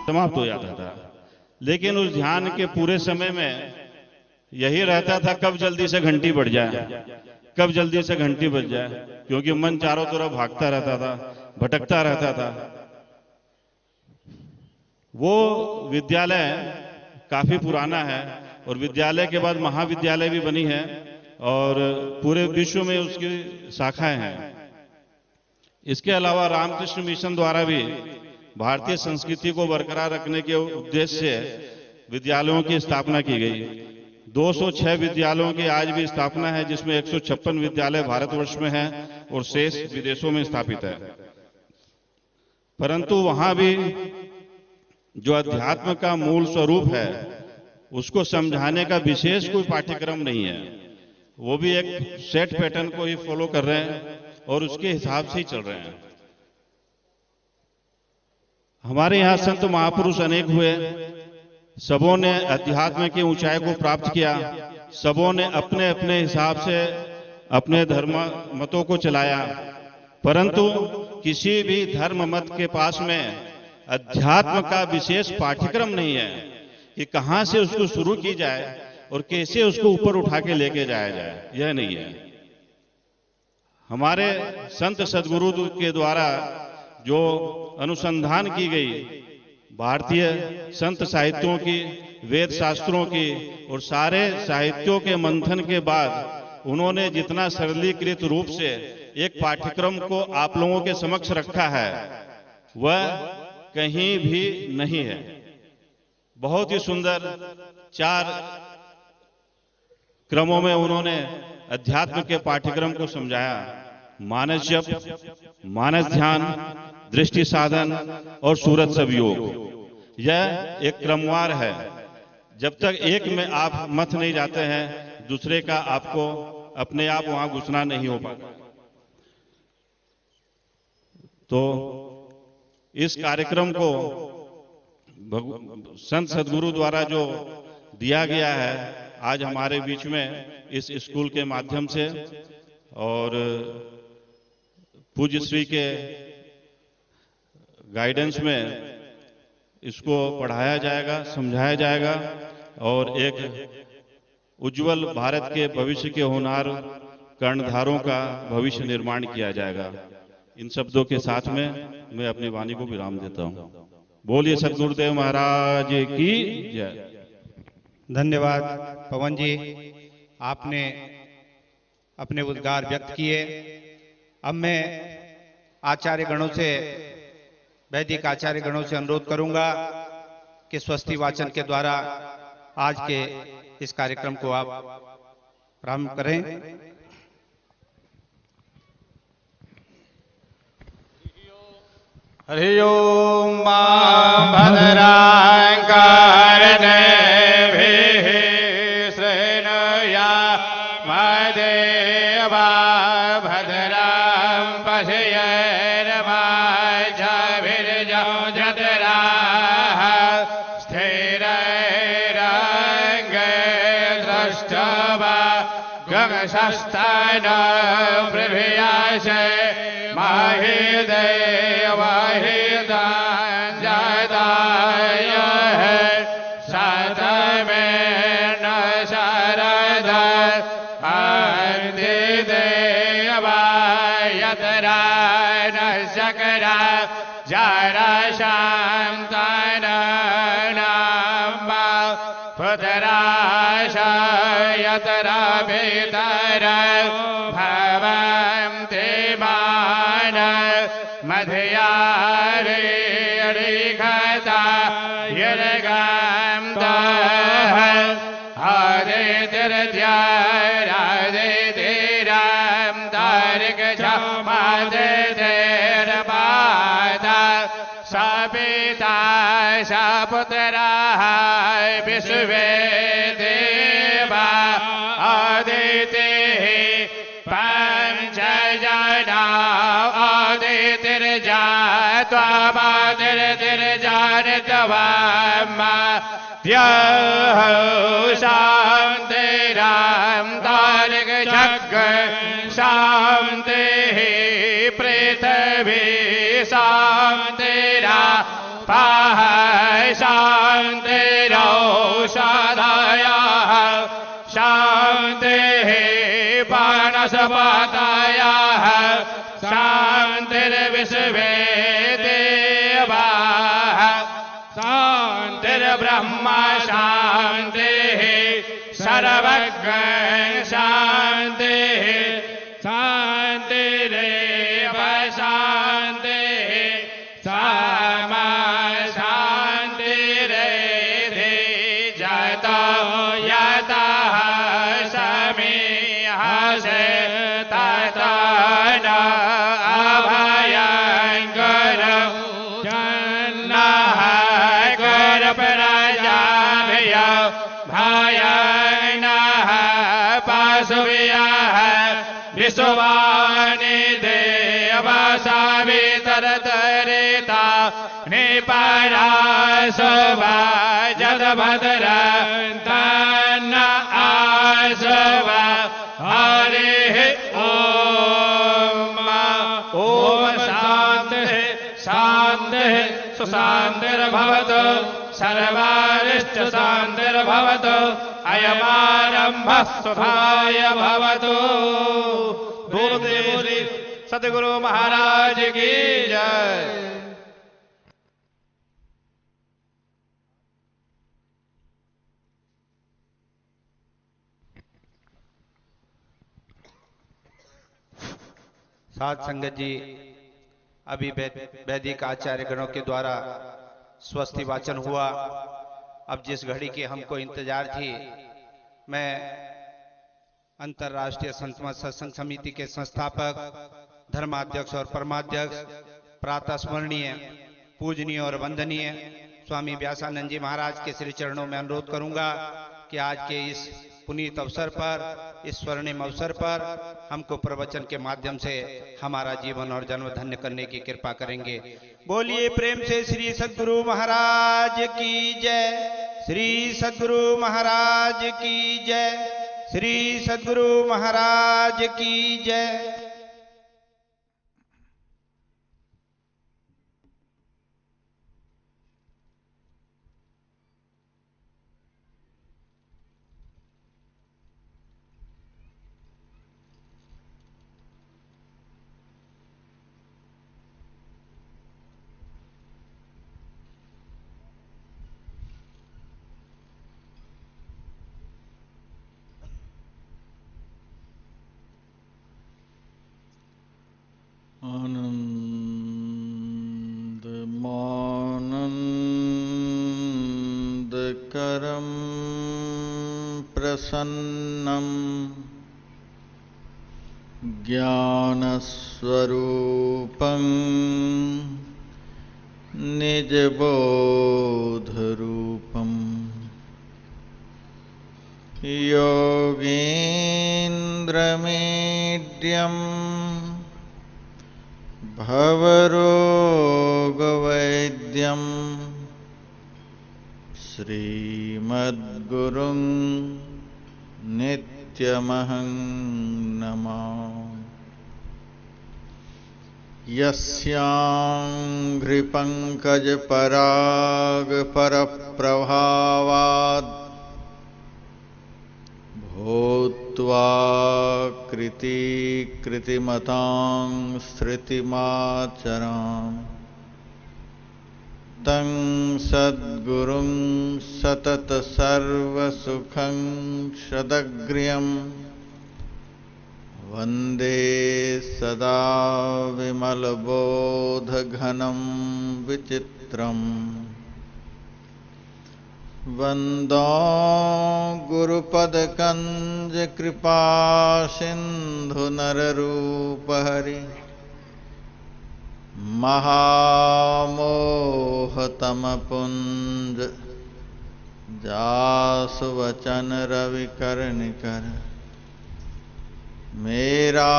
समाप्त हो जाता था। लेकिन उस ध्यान के पूरे समय में यही रहता था कब जल्दी से घंटी बढ़ जाए, कब जल्दी से घंटी बज जाए, क्योंकि मन चारों तरफ भागता रहता था, भटकता रहता था। वो विद्यालय काफी पुराना है और विद्यालय के बाद महाविद्यालय भी बनी है और पूरे विश्व में उसकी शाखाएं हैं। इसके अलावा रामकृष्ण मिशन द्वारा भी भारतीय संस्कृति को बरकरार रखने के उद्देश्य से विद्यालयों की स्थापना की गई। 206 विद्यालयों की आज भी स्थापना है, जिसमें 156 विद्यालय भारतवर्ष में हैं और शेष विदेशों में स्थापित है। परंतु वहां भी जो अध्यात्म का मूल स्वरूप है उसको समझाने का विशेष कोई पाठ्यक्रम नहीं है। वो भी एक सेट पैटर्न को ही फॉलो कर रहे हैं और उसके हिसाब से ही चल रहे हैं। हमारे यहाँ संत महापुरुष अनेक हुए, सबों ने अध्यात्म की ऊंचाई को प्राप्त किया, सबों ने अपने अपने हिसाब से अपने धर्म मतों को चलाया, परंतु किसी भी धर्म मत के पास में अध्यात्म का विशेष पाठ्यक्रम नहीं है कि कहां से उसको शुरू की जाए और कैसे उसको ऊपर उठा के लेके जाया जाए, यह नहीं है। हमारे संत सदगुरु के द्वारा जो अनुसंधान की गई भारतीय संत साहित्यों की, वेद शास्त्रों की और सारे साहित्यों के मंथन के बाद उन्होंने जितना सरलीकृत रूप से एक पाठ्यक्रम को आप लोगों के समक्ष रखा है वह कहीं भी नहीं है। बहुत ही सुंदर 4 क्रमों में उन्होंने अध्यात्म के पाठ्यक्रम को समझाया। मानस जप, मानस ध्यान, दृष्टि साधन और सूरत संयोग। यह एक क्रमवार है। जब तक एक में आप मत नहीं जाते हैं दूसरे का आपको अपने आप वहां घुसना नहीं हो पाता। तो इस कार्यक्रम को संत सदगुरु द्वारा जो दिया गया है आज हमारे बीच में इस स्कूल के माध्यम से, और पूज्य श्री के गाइडेंस में इसको पढ़ाया जाएगा, समझाया जाएगा और एक उज्जवल भारत के भविष्य के होनहार कर्णधारों का भविष्य निर्माण किया जाएगा। इन शब्दों के साथ में मैं अपनी वाणी को विराम देता हूं। बोलिए सद्गुरुदेव महाराज की जय। धन्यवाद पवन जी, आपने अपने उद्गार व्यक्त किए। अब मैं आचार्य गणों से, वैदिक आचार्य गणों से अनुरोध करूंगा कि स्वस्ति वाचन के द्वारा आज के इस कार्यक्रम को आप प्रारंभ करें। हरि ओम भद्रां कर्णेभिः शृणुयामदेवा भद्रां पश्येर्माझभिर्यजत्राः स्थिरैरङ्गैर्दृष्ट्वा गगनस्थानं प्रभियासे महिदेवहिताञ्जदाय सतमेन शरद अन्दिदेवायतरा न शकरा जरशान्तनाम्ब पुतराशयतरा भीतर भवन्ति मान मध्यारेखता यर्गान्तः आदितिर्द्यारादितिरां तारिकझमादितिर्पादा सपिता सपुत्राः विश्वे देवा आदितिः पंचजना आदितिर्जात्वामादितिर्जानित्वामाद्यः शान्तिरां तारिक जग शान्तिः पृथिवी शान्तिरा ताः शान्तिरौषधयः शान्तिः वनस्पतयः शान्तिर्विश्वे देवाः शान्तिर्ब्रह्म शान्तिः सर्वज्ञ शान्तिः शान्तिरेव शान्तिः सामा शान्तिरेधि जतो यतः समीहसे ततो न अभयङ्कर जन्नः करप्रजाभ्य भयङ्नः पशुभ्यः विश्वानि देव सावितरतरेता निपराशोभा जदभद्र तन्न आशोभा हरिः ॐ शान्तिः शान्तिः सुशान्तिर्भवतु सर्वारिश्च शान्तिर्भवतु अयमारम्भः शुभाय भवतु। बोले सद्गुरु महाराज की जय। साध संगत जी, अभी वैदिक आचार्य गणों के द्वारा स्वस्ति वाचन हुआ। अब जिस घड़ी की हमको इंतजार थी, मैं अंतर्राष्ट्रीय संत मत सत्संग समिति के संस्थापक, धर्माध्यक्ष और परमाध्यक्ष, प्रातः स्मरणीय, पूजनीय और वंदनीय स्वामी व्यासानंद जी महाराज के श्री चरणों में अनुरोध करूंगा कि आज के इस पुनीत अवसर पर, इस स्वर्णिम अवसर पर हमको प्रवचन के माध्यम से हमारा जीवन और जन्म धन्य करने की कृपा करेंगे। बोलिए प्रेम से श्री सद्गुरु महाराज की जय, श्री सद्गुरु महाराज की जय, श्री सद्गुरु महाराज की जय। आनन्दमानन्दकरं प्रसन्नं ज्ञानस्वरूपं निजबोधरूपं योगीन्द्रमीड्यम् भवरोगवैद्यं श्रीमद्गुरुं नित्यमहं नमामि। यस्याङ्घ्रिपङ्कजपरागपरप्रभावात् भूत्वा कृतिमतां स्थितिमाचराम् तं सद्गुरुं सततसर्वसुखं सदग्र्यं वन्दे सदा विमलबोधघनं विचित्रम्। वन्दो गुरुपदकञ्जकृपासिन्धुनररूपहरि महामोहतमपुञ्ज जासुवचन रविकर्णिकर। मेरा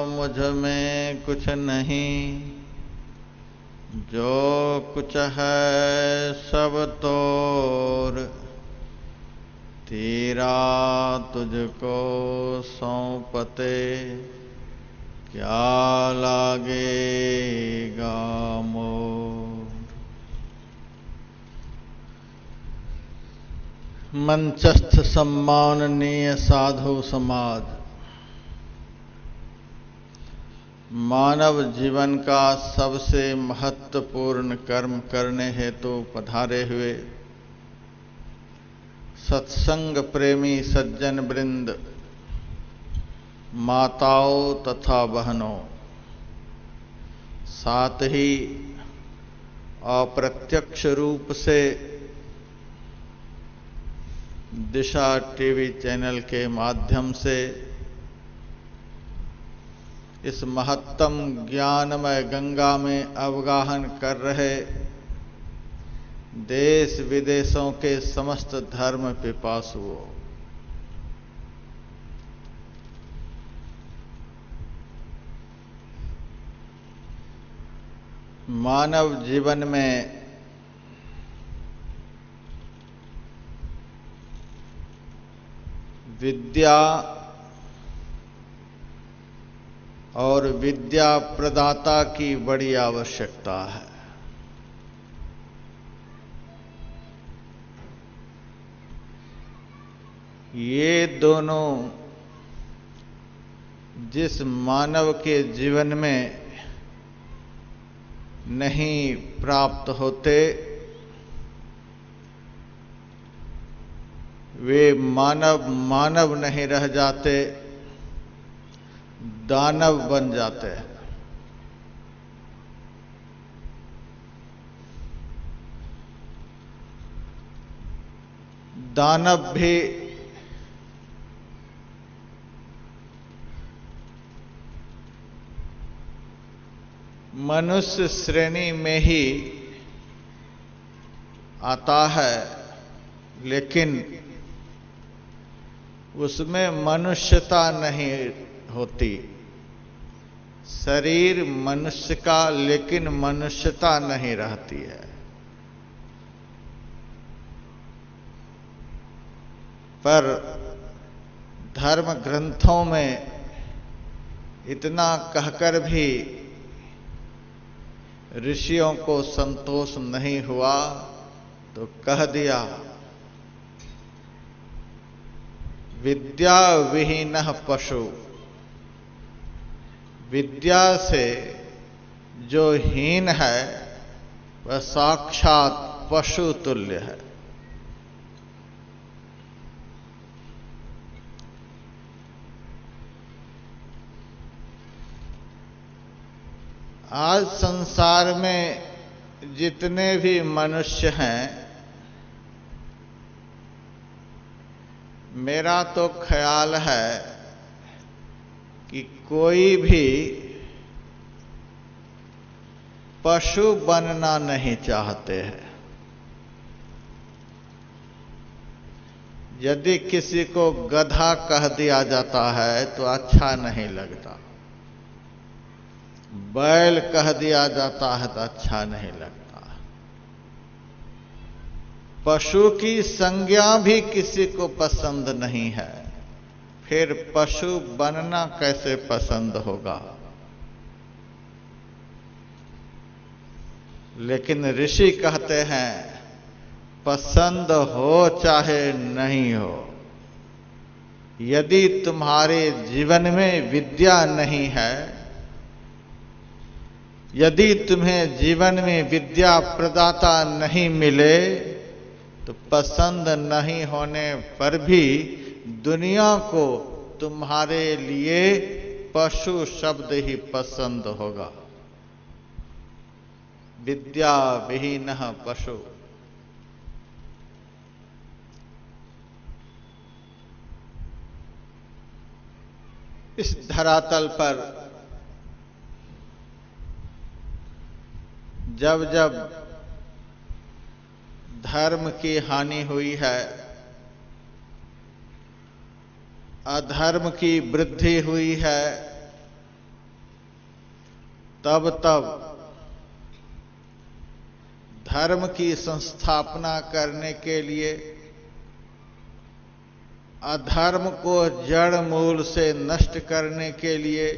मुझ में कुछ नहीं, जो कुछ है सब तोर, तेरा तुझको सौंपते क्या लागेगा मोर। 「 ॐ ॐ ॐ ॐ ॐ 」 ॐ ॐ ॐ ॐ ॐ ॐ 」 ॐ ॐ ॐ ॐ ॐ ॐ 」 ॐ ॐ ॐ ॐ ॐ ॐ ॐ मंचस्थ सम्माननीय साधु समाज, मानव जीवन का सबसे महत्वपूर्ण कर्म करने हेतु पधारे हुए सत्संग प्रेमी सज्जन वृंद, माताओं तथा बहनों, साथ ही अप्रत्यक्ष रूप से दिशा टीवी चैनल के माध्यम से इस महत्तम ज्ञानमय गंगा में अवगाहन कर रहे देश विदेशों के समस्त धर्म पिपासुओं, मानव जीवन में विद्या और विद्या प्रदाता की बड़ी आवश्यकता है। ये दोनों जिस मानव के जीवन में नहीं प्राप्त होते, वे मानव नहीं रह जाते, दानव बन जाते हैं। दानव भी मनुष्य श्रेणी में ही आता है, लेकिन उसमें मनुष्यता नहीं होती। शरीर मनुष्य का, लेकिन मनुष्यता नहीं रहती है। पर धर्म ग्रंथों में इतना कहकर भी ऋषियों को संतोष नहीं हुआ, तो कह दिया, विद्या विहीनः पशु। विद्या से जो हीन है वह साक्षात पशु तुल्य है। आज संसार में जितने भी मनुष्य हैं, मेरा तो ख्याल है कि कोई भी पशु बनना नहीं चाहते हैं। यदि किसी को गधा कह दिया जाता है तो अच्छा नहीं लगता, बैल कह दिया जाता है तो अच्छा नहीं लगता। पशु की संज्ञा भी किसी को पसंद नहीं है, फिर पशु बनना कैसे पसंद होगा? लेकिन ऋषि कहते हैं, पसंद हो चाहे नहीं हो, यदि तुम्हारे जीवन में विद्या नहीं है, यदि तुम्हें जीवन में विद्या प्रदाता नहीं मिले, तो पसंद नहीं होने पर भी दुनिया को तुम्हारे लिए पशु शब्द ही पसंद होगा। विद्या विहीनः पशु। इस धरातल पर जब जब धर्म की हानि हुई है, अधर्म की वृद्धि हुई है, तब तब धर्म की संस्थापना करने के लिए, अधर्म को जड़ मूल से नष्ट करने के लिए,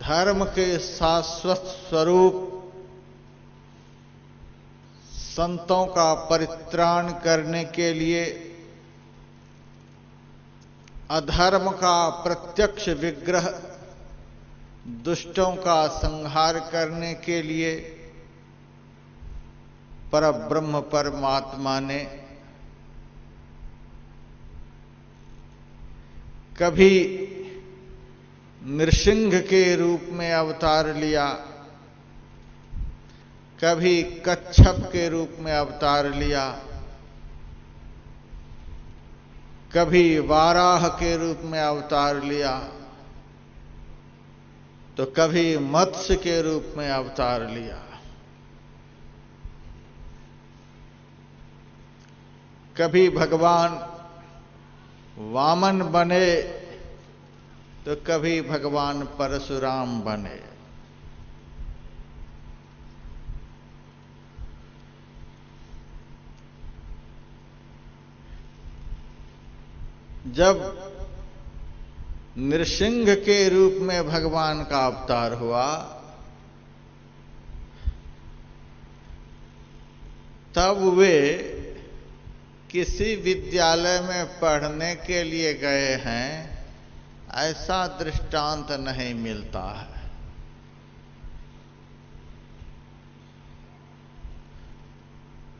धर्म के शाश्वत स्वरूप संतों का परित्राण करने के लिए, अधर्म का प्रत्यक्ष विग्रह, दुष्टों का संहार करने के लिए परब्रह्म परमात्मा ने कभी नृसिंह के रूप में अवतार लिया, कभी कच्छप के रूप में अवतार लिया, कभी वाराह के रूप में अवतार लिया, तो कभी मत्स्य के रूप में अवतार लिया। कभी भगवान वामन बने तो कभी भगवान परशुराम बने। जब नृसिंह के रूप में भगवान का अवतार हुआ, तब वे किसी विद्यालय में पढ़ने के लिए गए हैं, ऐसा दृष्टांत नहीं मिलता है।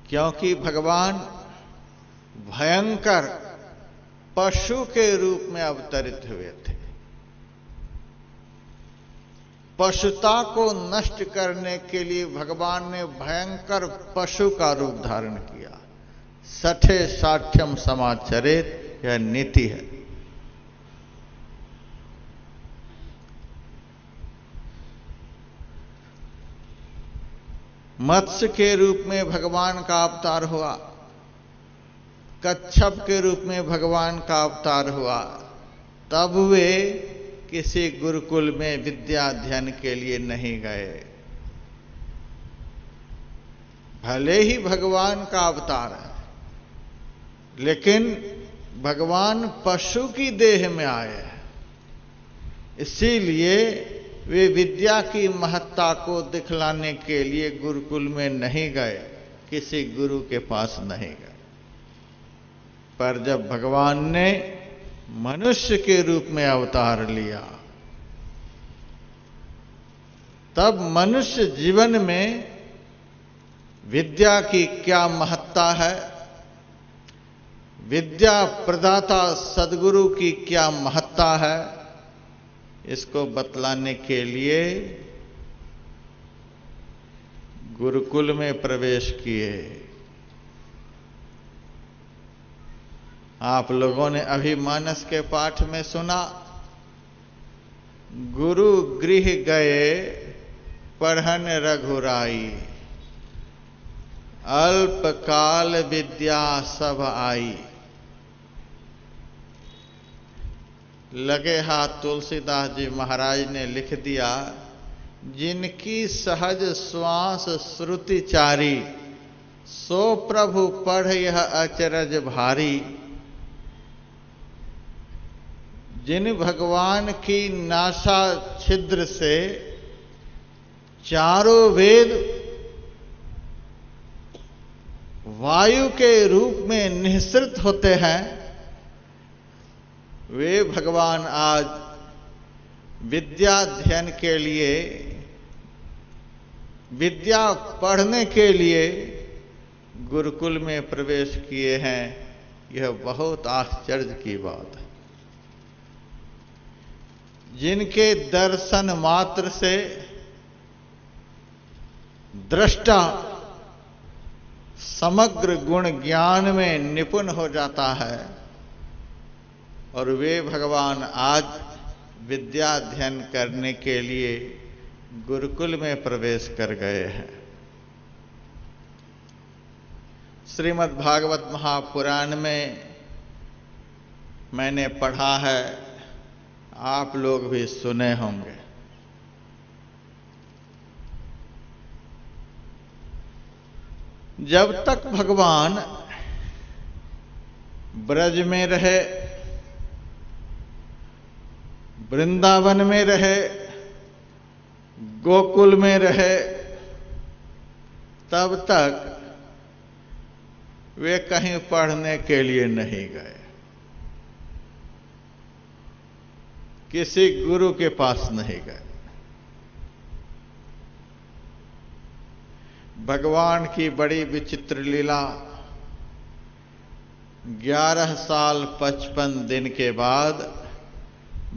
क्योंकि भगवान भयंकर पशु के रूप में अवतरित हुए थे। पशुता को नष्ट करने के लिए भगवान ने भयंकर पशु का रूप धारण किया। सठे साठ्यम समाचरित, यह नीति है। मत्स्य के रूप में भगवान का अवतार हुआ, कच्छप के रूप में भगवान का अवतार हुआ, तब वे किसी गुरुकुल में विद्या अध्ययन के लिए नहीं गए। भले ही भगवान का अवतार है, लेकिन भगवान पशु की देह में आए हैं। इसीलिए वे विद्या की महत्ता को दिखलाने के लिए गुरुकुल में नहीं गए, किसी गुरु के पास नहीं गए। पर जब भगवान ने मनुष्य के रूप में अवतार लिया, तब मनुष्य जीवन में विद्या की क्या महत्ता है, विद्या प्रदाता सद्गुरु की क्या महत्ता है, इसको बतलाने के लिए गुरुकुल में प्रवेश किए। आप लोगों ने अभी मानस के पाठ में सुना, गुरु गृह गए पढ़न रघुराई, अल्पकाल विद्या सब आई। लगे हाथ तुलसीदास जी महाराज ने लिख दिया, जिनकी सहज श्वास श्रुति चारी, सो प्रभु पढ़ यह अचरज भारी। जिन भगवान की नासा छिद्र से चारों वेद वायु के रूप में निःसृत होते हैं, वे भगवान आज विद्याध्ययन के लिए, विद्या पढ़ने के लिए गुरुकुल में प्रवेश किए हैं। यह बहुत आश्चर्य की बात है। जिनके दर्शन मात्र से दृष्टा समग्र गुण ज्ञान में निपुण हो जाता है, और वे भगवान आज विद्या अध्ययन करने के लिए गुरुकुल में प्रवेश कर गए हैं। श्रीमद् भागवत महापुराण में मैंने पढ़ा है, आप लोग भी सुने होंगे। जब तक भगवान ब्रज में रहे, वृंदावन में रहे, गोकुल में रहे, तब तक वे कहीं पढ़ने के लिए नहीं गए, किसी गुरु के पास नहीं गए। भगवान की बड़ी विचित्र लीला, 11 साल 55 दिन के बाद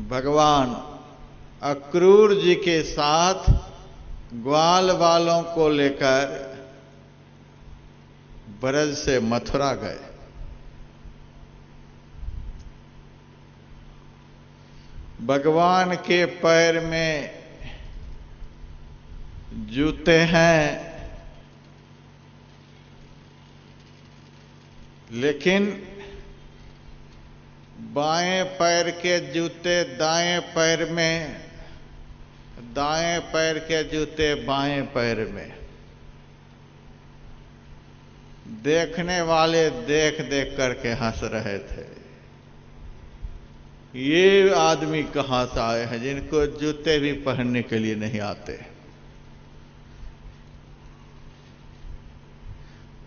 भगवान अक्रूर जी के साथ ग्वाल वालों को लेकर ब्रज से मथुरा गए। भगवान के पैर में जूते हैं, लेकिन बाएं पैर के जूते दाएं पैर में, दाएं पैर के जूते बाएं पैर में। देखने वाले देख देख करके हंस रहे थे, ये आदमी कहां से आए हैं जिनको जूते भी पहनने के लिए नहीं आते।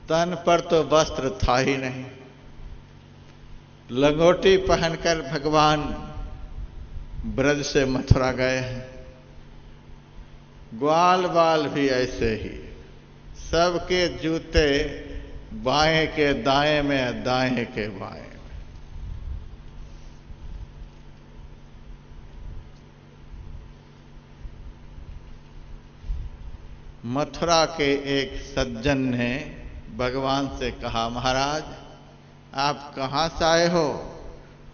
तन पर तो वस्त्र था ही नहीं, लंगोटी पहनकर भगवान ब्रज से मथुरा गए हैं। ग्वाल बाल भी ऐसे ही, सबके जूते बाएं के दाएं में, दाएं के बाएं में। मथुरा के एक सज्जन ने भगवान से कहा, महाराज आप कहां से आए हो,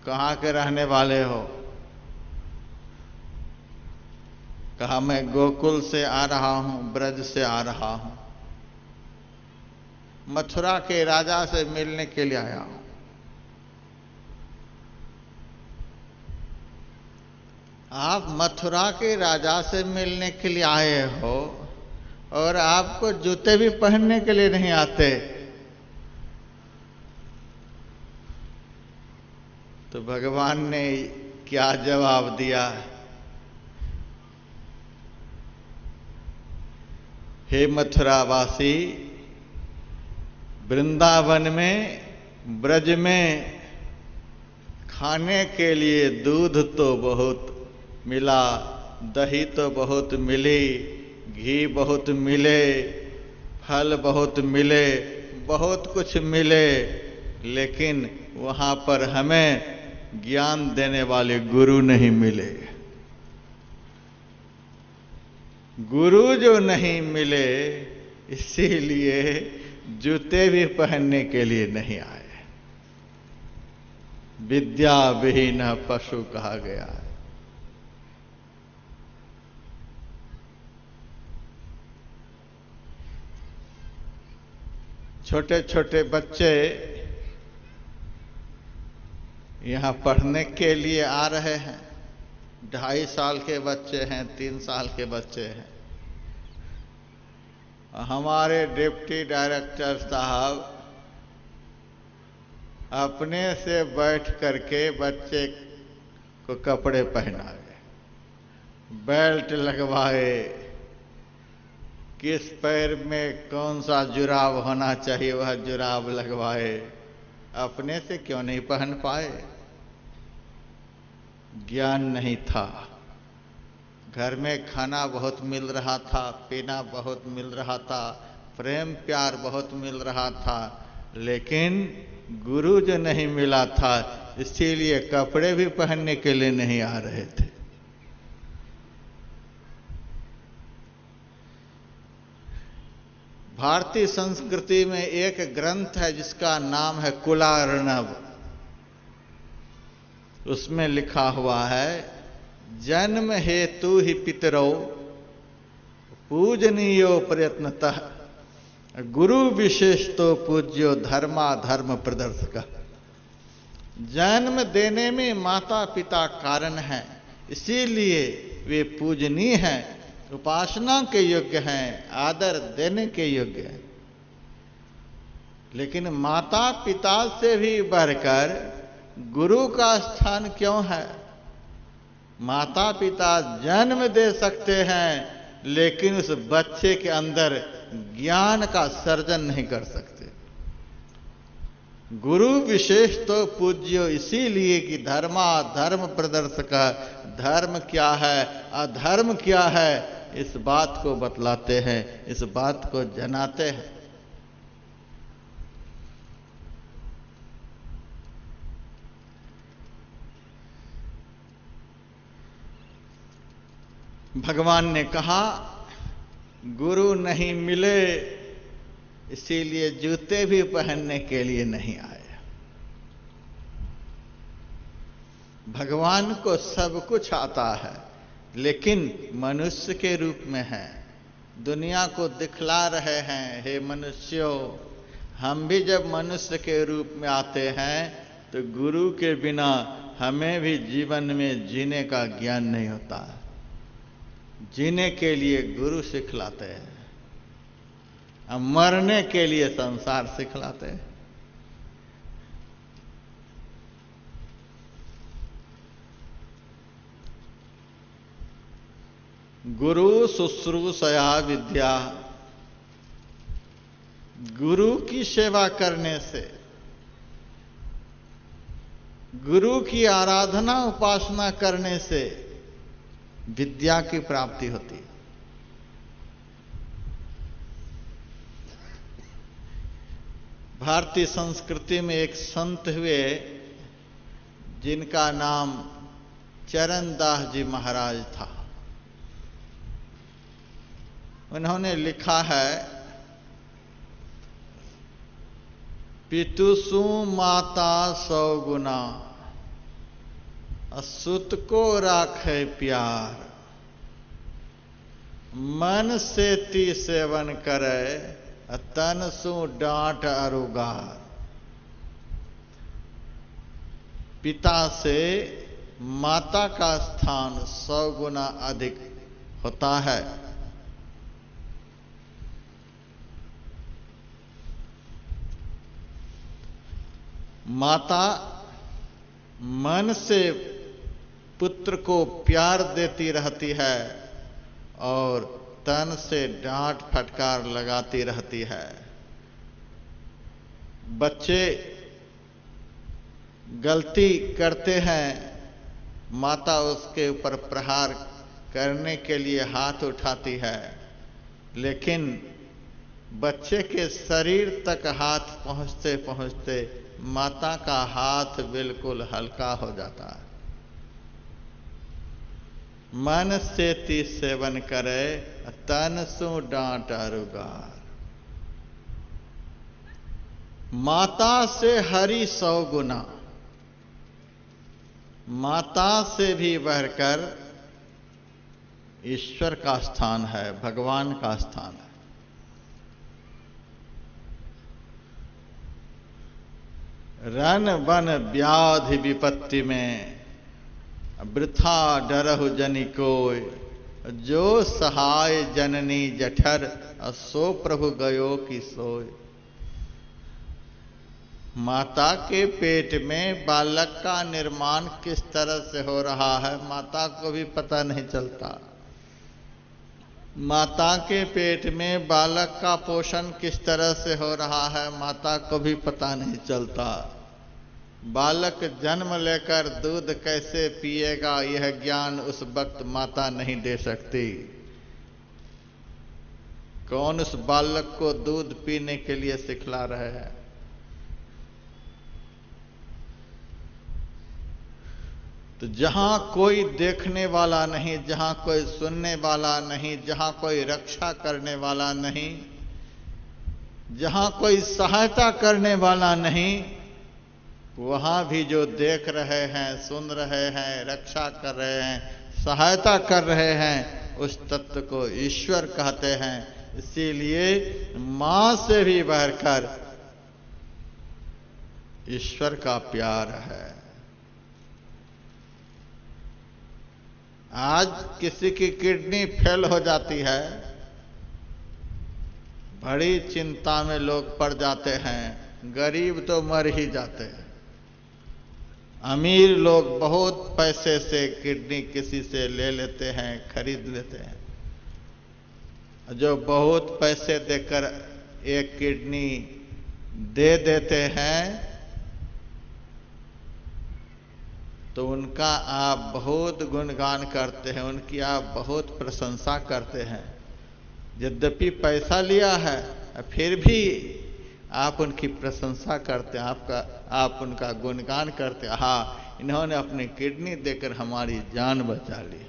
कहां के रहने वाले हो? कहा मैं गोकुल से आ रहा हूं, ब्रज से आ रहा हूं, मथुरा के राजा से मिलने के लिए आया हूं। आप मथुरा के राजा से मिलने के लिए आए हो और आपको जूते भी पहनने के लिए नहीं आते, तो भगवान ने क्या जवाब दिया? हे मथुरावासी, वृंदावन में, ब्रज में खाने के लिए दूध तो बहुत मिला, दही तो बहुत मिली, घी बहुत मिले, फल बहुत मिले, बहुत कुछ मिले, लेकिन वहां पर हमें ज्ञान देने वाले गुरु नहीं मिले। गुरु जो नहीं मिले, इसीलिए जूते भी पहनने के लिए नहीं आए। विद्या विहीन पशु कहा गया है। छोटे छोटे बच्चे यहां पढ़ने के लिए आ रहे हैं, 2.5 साल के बच्चे हैं, 3 साल के बच्चे हैं। हमारे डिप्टी डायरेक्टर साहब अपने से बैठ करके बच्चे को कपड़े पहनाए, बेल्ट लगवाए, किस पैर में कौन सा जुराब होना चाहिए वह जुराब लगवाए। अपने से क्यों नहीं पहन पाए? ज्ञान नहीं था। घर में खाना बहुत मिल रहा था, पीना बहुत मिल रहा था, प्रेम प्यार बहुत मिल रहा था, लेकिन गुरु जो नहीं मिला था, इसीलिए कपड़े भी पहनने के लिए नहीं आ रहे थे। भारतीय संस्कृति में एक ग्रंथ है जिसका नाम है कुलार्णव। उसमें लिखा हुआ है, जन्म हेतु ही पितरो पूजनीयो प्रयत्नतः, गुरु विशेष तो पूज्यो धर्मा धर्म प्रदर्शक। जन्म देने में माता पिता कारण हैं, इसीलिए वे पूजनीय हैं, उपासना के योग्य हैं, आदर देने के योग्य हैं। लेकिन माता पिता से भी बढ़कर गुरु का स्थान क्यों है? माता पिता जन्म दे सकते हैं, लेकिन उस बच्चे के अंदर ज्ञान का सर्जन नहीं कर सकते। गुरु विशेष तो पूज्यो इसीलिए कि धर्मा धर्म प्रदर्शक, धर्म क्या है अधर्म क्या है इस बात को बतलाते हैं, इस बात को जनाते हैं। भगवान ने कहा गुरु नहीं मिले इसीलिए जूते भी पहनने के लिए नहीं आए। भगवान को सब कुछ आता है लेकिन मनुष्य के रूप में है, दुनिया को दिखला रहे हैं। हे मनुष्यों, हम भी जब मनुष्य के रूप में आते हैं तो गुरु के बिना हमें भी जीवन में जीने का ज्ञान नहीं होता। जीने के लिए गुरु सिखलाते हैं, मरने के लिए संसार सिखलाते हैं। गुरु शुश्रूषया विद्या, गुरु की सेवा करने से, गुरु की आराधना उपासना करने से विद्या की प्राप्ति होती है। भारतीय संस्कृति में एक संत हुए जिनका नाम चरणदास जी महाराज था। उन्होंने लिखा है, पितुसु माता 100 गुना, सुत को राखे प्यार, मन से ती सेवन करे, तन सु डांट अरुगार। पिता से माता का स्थान 100 गुना अधिक होता है। माता मन से पुत्र को प्यार देती रहती है और तन से डांट फटकार लगाती रहती है। बच्चे गलती करते हैं, माता उसके ऊपर प्रहार करने के लिए हाथ उठाती है, लेकिन बच्चे के शरीर तक हाथ पहुंचते पहुंचते माता का हाथ बिल्कुल हल्का हो जाता है। मन से ती सेवन करे, तन सु डांट अरुगार। माता से हरि 100 गुना, माता से भी बढ़कर ईश्वर का स्थान है, भगवान का स्थान है। रन बन व्याधि विपत्ति में, वृथा डरहु जनि कोय, जो सहाय जननी जठर, सो प्रभु गयो की सोय। माता के पेट में बालक का निर्माण किस तरह से हो रहा है माता को भी पता नहीं चलता। माता के पेट में बालक का पोषण किस तरह से हो रहा है माता को भी पता नहीं चलता। बालक जन्म लेकर दूध कैसे पिएगा यह ज्ञान उस वक्त माता नहीं दे सकती। कौन उस बालक को दूध पीने के लिए सिखला रहे हैं। तो जहां कोई देखने वाला नहीं, जहां कोई सुनने वाला नहीं, जहां कोई रक्षा करने वाला नहीं, जहां कोई सहायता करने वाला नहीं, वहां भी जो देख रहे हैं, सुन रहे हैं, रक्षा कर रहे हैं, सहायता कर रहे हैं, उस तत्व को ईश्वर कहते हैं। इसीलिए मां से भी बढ़कर ईश्वर का प्यार है। आज किसी की किडनी फेल हो जाती है, बड़ी चिंता में लोग पड़ जाते हैं। गरीब तो मर ही जाते हैं। अमीर लोग बहुत पैसे से किडनी किसी से ले लेते हैं, खरीद लेते हैं। जो बहुत पैसे देकर एक किडनी दे देते हैं, तो उनका आप बहुत गुणगान करते हैं, उनकी आप बहुत प्रशंसा करते हैं। यद्यपि पैसा लिया है फिर भी आप उनकी प्रशंसा करते हैं, आप उनका गुणगान करते हैं। हाँ, इन्होंने अपनी किडनी देकर हमारी जान बचा ली।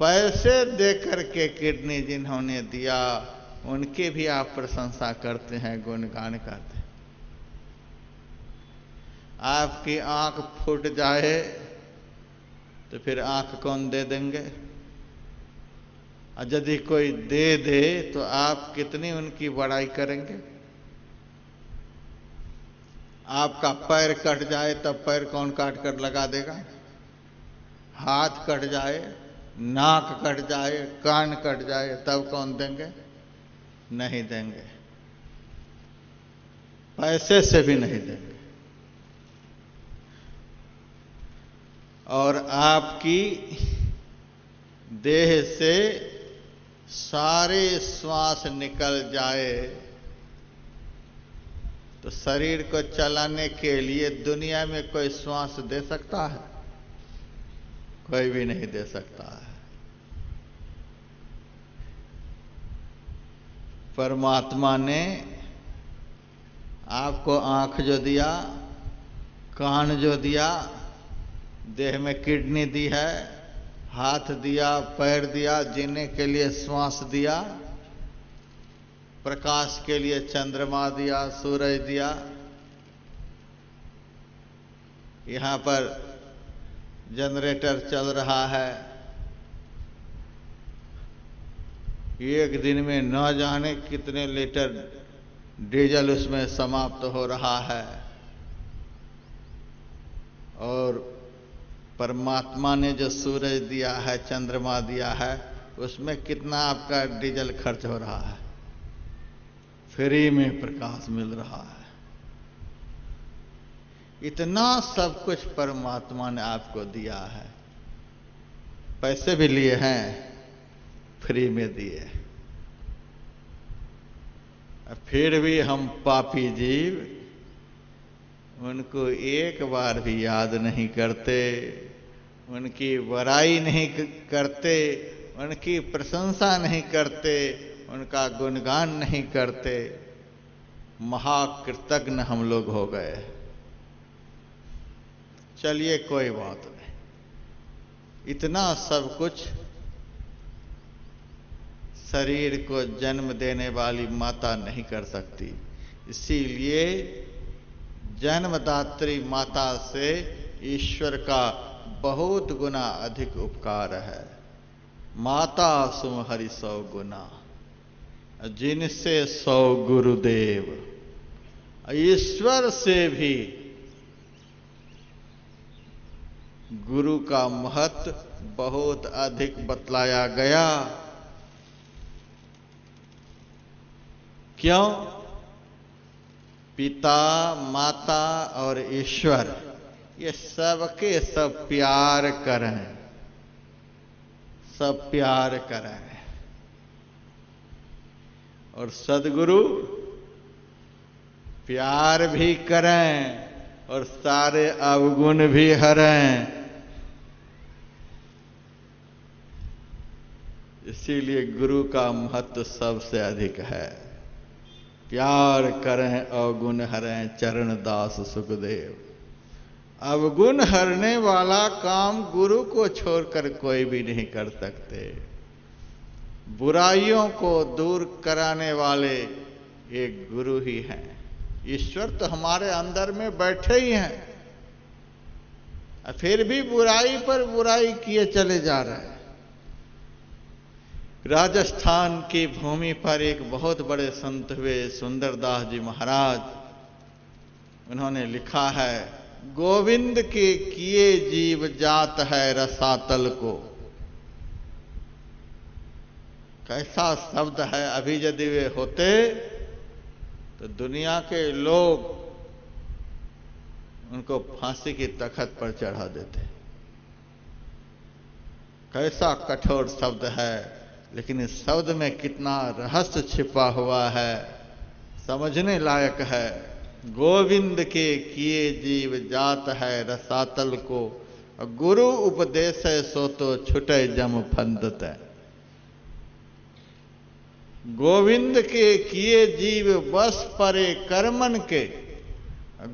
पैसे देकर के किडनी जिन्होंने दिया उनके भी आप प्रशंसा करते हैं, गुणगान करते हैं। आपकी आंख फूट जाए तो फिर आंख कौन दे देंगे? और यदि कोई दे दे तो आप कितनी उनकी बड़ाई करेंगे? आपका पैर कट जाए तब पैर कौन काट कर लगा देगा? हाथ कट जाए, नाक कट जाए, कान कट जाए तब कौन देंगे? नहीं देंगे, पैसे से भी नहीं देंगे। और आपकी देह से सारे श्वास निकल जाए तो शरीर को चलाने के लिए दुनिया में कोई श्वास दे सकता है? कोई भी नहीं दे सकता है। परमात्मा ने आपको आंख जो दिया, कान जो दिया, देह में किडनी दी है, हाथ दिया, पैर दिया, जीने के लिए श्वास दिया, प्रकाश के लिए चंद्रमा दिया, सूरज दिया। यहां पर जनरेटर चल रहा है, एक दिन में न जाने कितने लीटर डीजल उसमें समाप्त हो रहा है। और परमात्मा ने जो सूरज दिया है, चंद्रमा दिया है, उसमें कितना आपका डीजल खर्च हो रहा है? फ्री में प्रकाश मिल रहा है। इतना सब कुछ परमात्मा ने आपको दिया है। पैसे भी लिए हैं, फ्री में दिए। फिर भी हम पापी जीव उनको एक बार भी याद नहीं करते, उनकी बड़ाई नहीं करते, उनकी प्रशंसा नहीं करते, उनका गुणगान नहीं करते। महाकृतज्ञ हम लोग हो गए। चलिए कोई बात नहीं, इतना सब कुछ शरीर को जन्म देने वाली माता नहीं कर सकती। इसीलिए जन्मदात्री माता से ईश्वर का बहुत गुना अधिक उपकार है। माता सुम हरि 100 गुना, जिनसे 100 गुरुदेव। ईश्वर से भी गुरु का महत्व बहुत अधिक बतलाया गया। क्यों? पिता, माता और ईश्वर ये सबके सब प्यार करें, सब प्यार करें। और सद्गुरु प्यार भी करें और सारे अवगुण भी हरें। इसीलिए गुरु का महत्व सबसे अधिक है। प्यार करें अवगुण हरें, चरण दास सुखदेव। अवगुण हरने वाला काम गुरु को छोड़कर कोई भी नहीं कर सकते। बुराइयों को दूर कराने वाले एक गुरु ही हैं। ईश्वर तो हमारे अंदर में बैठे ही हैं, फिर भी बुराई पर बुराई किए चले जा रहे हैं। राजस्थान की भूमि पर एक बहुत बड़े संत हुए सुंदरदास जी महाराज, उन्होंने लिखा है, गोविंद के किए जीव जात है रसातल को। कैसा शब्द है! अभी यदि वे होते तो दुनिया के लोग उनको फांसी की तख्त पर चढ़ा देते। कैसा कठोर शब्द है, लेकिन इस शब्द में कितना रहस्य छिपा हुआ है, समझने लायक है। गोविंद के किए जीव जात है रसातल को, गुरु उपदेश है सो तो छुटे जम फंदत है। गोविंद के किए जीव बस परे कर्मन के,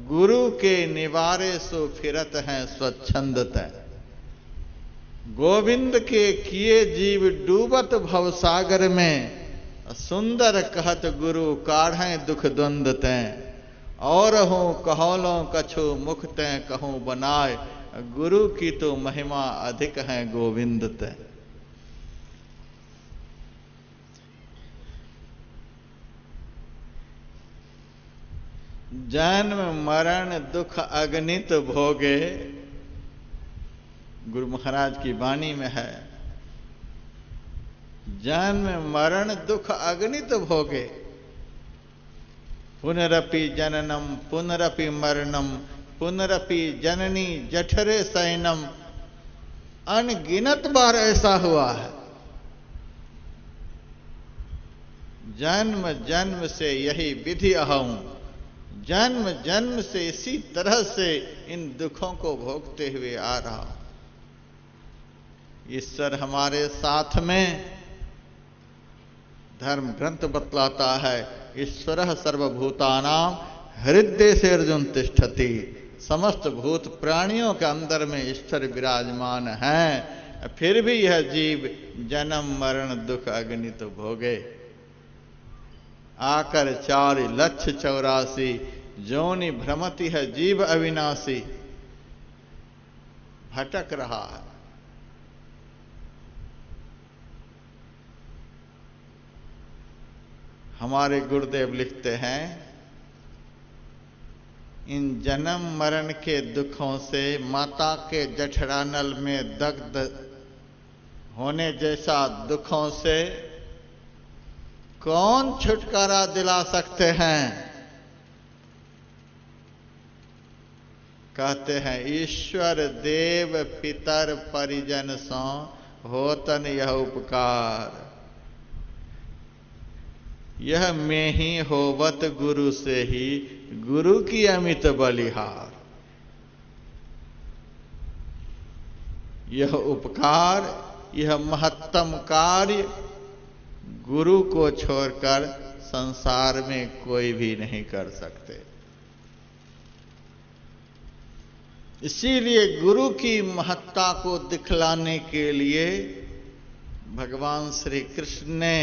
गुरु के निवारे सो फिरत हैं स्वच्छंदत है। गोविंद के किए जीव डूबत भवसागर में, सुंदर कहत गुरु काढ़ें दुख द्वंद तैं। और हूं कहोलों कछु मुख तैं कहूं बनाए, गुरु की तो महिमा अधिक है गोविंद तैं। जन्म मरण दुख अगणित भोगे, गुरु महाराज की वाणी में है, जन्म मरण दुख अगणित भोगे, पुनरपि जननम पुनरपि मरणम पुनरपि जननी जठरे शयनम। अनगिनत बार ऐसा हुआ है। जन्म जन्म से यही विधि अहूं, जन्म जन्म से इसी तरह से इन दुखों को भोगते हुए आ रहा हूं। ईश्वर हमारे साथ में, धर्म ग्रंथ बतलाता है, ईश्वर सर्वभूतानां हृदय से अर्जुन तिष्ठति। समस्त भूत प्राणियों के अंदर में ईश्वर विराजमान हैं, फिर भी यह जीव जन्म मरण दुख अगणित भोगे। आकर 4,84,000 जोनि भ्रमति है जीव अविनाशी, भटक रहा है। हमारे गुरुदेव लिखते हैं, इन जन्म मरण के दुखों से, माता के जठरानल में दग्ध होने जैसा दुखों से कौन छुटकारा दिला सकते हैं? कहते हैं, ईश्वर देव पितर परिजन सो होतन यह उपकार। यह में ही होवत गुरु से ही, गुरु की अमित बलिहार। यह उपकार, यह महत्तम कार्य गुरु को छोड़कर संसार में कोई भी नहीं कर सकते। इसीलिए गुरु की महत्ता को दिखलाने के लिए भगवान श्री कृष्ण ने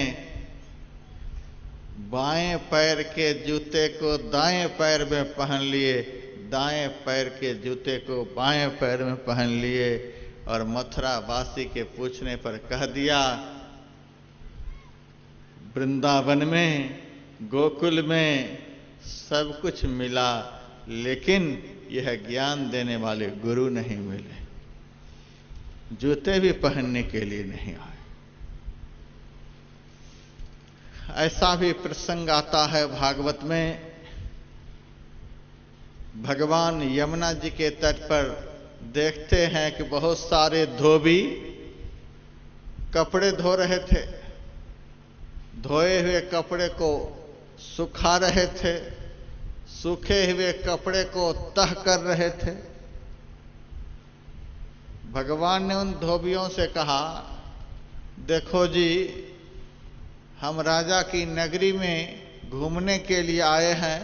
बाएं पैर के जूते को दाएं पैर में पहन लिए, दाएं पैर के जूते को बाएं पैर में पहन लिए, और मथुरा वासी के पूछने पर कह दिया, वृंदावन में गोकुल में सब कुछ मिला, लेकिन यह ज्ञान देने वाले गुरु नहीं मिले, जूते भी पहनने के लिए नहीं आए। ऐसा भी प्रसंग आता है भागवत में, भगवान यमुना जी के तट पर देखते हैं कि बहुत सारे धोबी कपड़े धो रहे थे, धोए हुए कपड़े को सुखा रहे थे, सूखे हुए कपड़े को तह कर रहे थे। भगवान ने उन धोबियों से कहा, देखो जी, हम राजा की नगरी में घूमने के लिए आए हैं,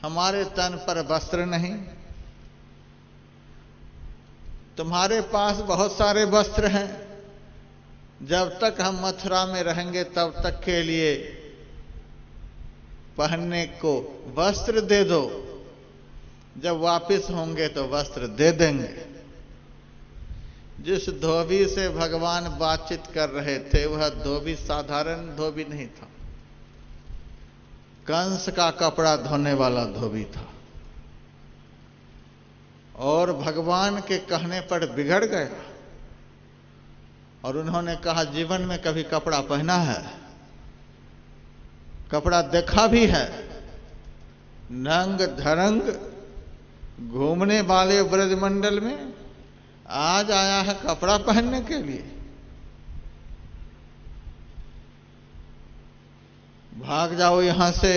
हमारे तन पर वस्त्र नहीं, तुम्हारे पास बहुत सारे वस्त्र हैं, जब तक हम मथुरा में रहेंगे तब तक के लिए पहनने को वस्त्र दे दो, जब वापस होंगे तो वस्त्र दे देंगे। जिस धोबी से भगवान बातचीत कर रहे थे वह धोबी साधारण धोबी नहीं था, कंस का कपड़ा धोने वाला धोबी था, और भगवान के कहने पर बिगड़ गया और उन्होंने कहा, जीवन में कभी कपड़ा पहना है, कपड़ा देखा भी है, नंग धरंग घूमने वाले ब्रजमंडल में आज आया है कपड़ा पहनने के लिए। भाग जाओ यहां से,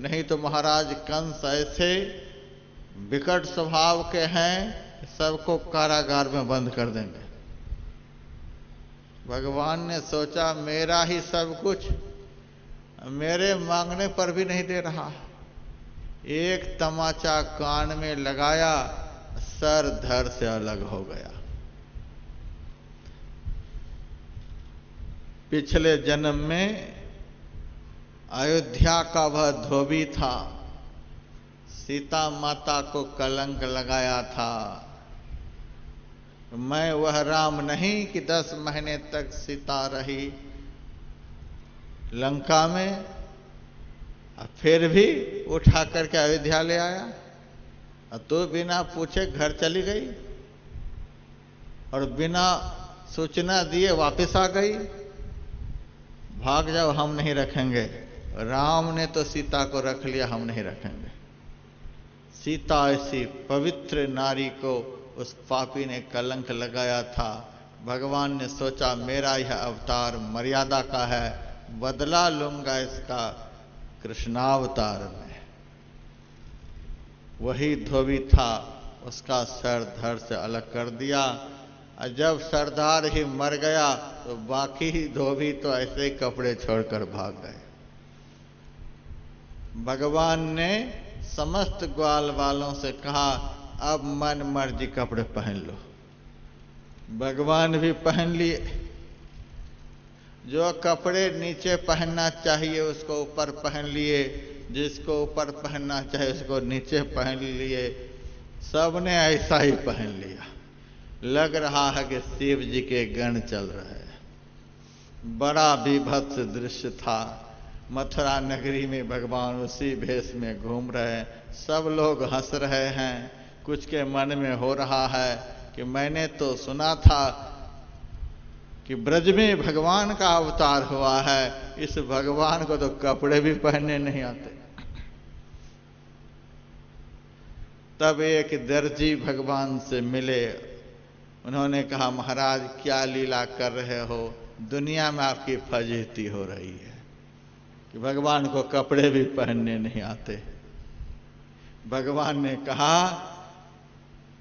नहीं तो महाराज कंस ऐसे विकट स्वभाव के हैं, सबको कारागार में बंद कर देंगे। भगवान ने सोचा मेरा ही सब कुछ मेरे मांगने पर भी नहीं दे रहा। एक तमाचा कान में लगाया, सर धड़ से अलग हो गया। पिछले जन्म में अयोध्या का वह धोबी था, सीता माता को कलंक लगाया था। मैं वह राम नहीं कि 10 महीने तक सीता रही लंका में, फिर भी उठा करके अयोध्या ले आया, तो बिना पूछे घर चली गई और बिना सूचना दिए वापस आ गई। भाग जाओ, हम नहीं रखेंगे। राम ने तो सीता को रख लिया, हम नहीं रखेंगे। सीता ऐसी पवित्र नारी को उस पापी ने कलंक लगाया था। भगवान ने सोचा मेरा यह अवतार मर्यादा का है, बदला लूंगा इसका कृष्णावतार में। वही धोबी था, उसका सर धड़ से अलग कर दिया। और जब सरदार ही मर गया तो बाकी ही धोबी तो ऐसे ही कपड़े छोड़कर भाग गए। भगवान ने समस्त ग्वाल वालों से कहा अब मन मर्जी कपड़े पहन लो। भगवान भी पहन लिए। जो कपड़े नीचे पहनना चाहिए उसको ऊपर पहन लिए, जिसको ऊपर पहनना चाहिए उसको नीचे पहन लिए। सबने ऐसा ही पहन लिया। लग रहा है कि शिव जी के गण चल रहे हैं। बड़ा विभत्स दृश्य था। मथुरा नगरी में भगवान उसी भेष में घूम रहे हैं। सब लोग हंस रहे हैं। कुछ के मन में हो रहा है कि मैंने तो सुना था कि ब्रज में भगवान का अवतार हुआ है, इस भगवान को तो कपड़े भी पहनने नहीं आते। तब एक दर्जी भगवान से मिले। उन्होंने कहा महाराज क्या लीला कर रहे हो, दुनिया में आपकी फजीहती हो रही है कि भगवान को कपड़े भी पहनने नहीं आते। भगवान ने कहा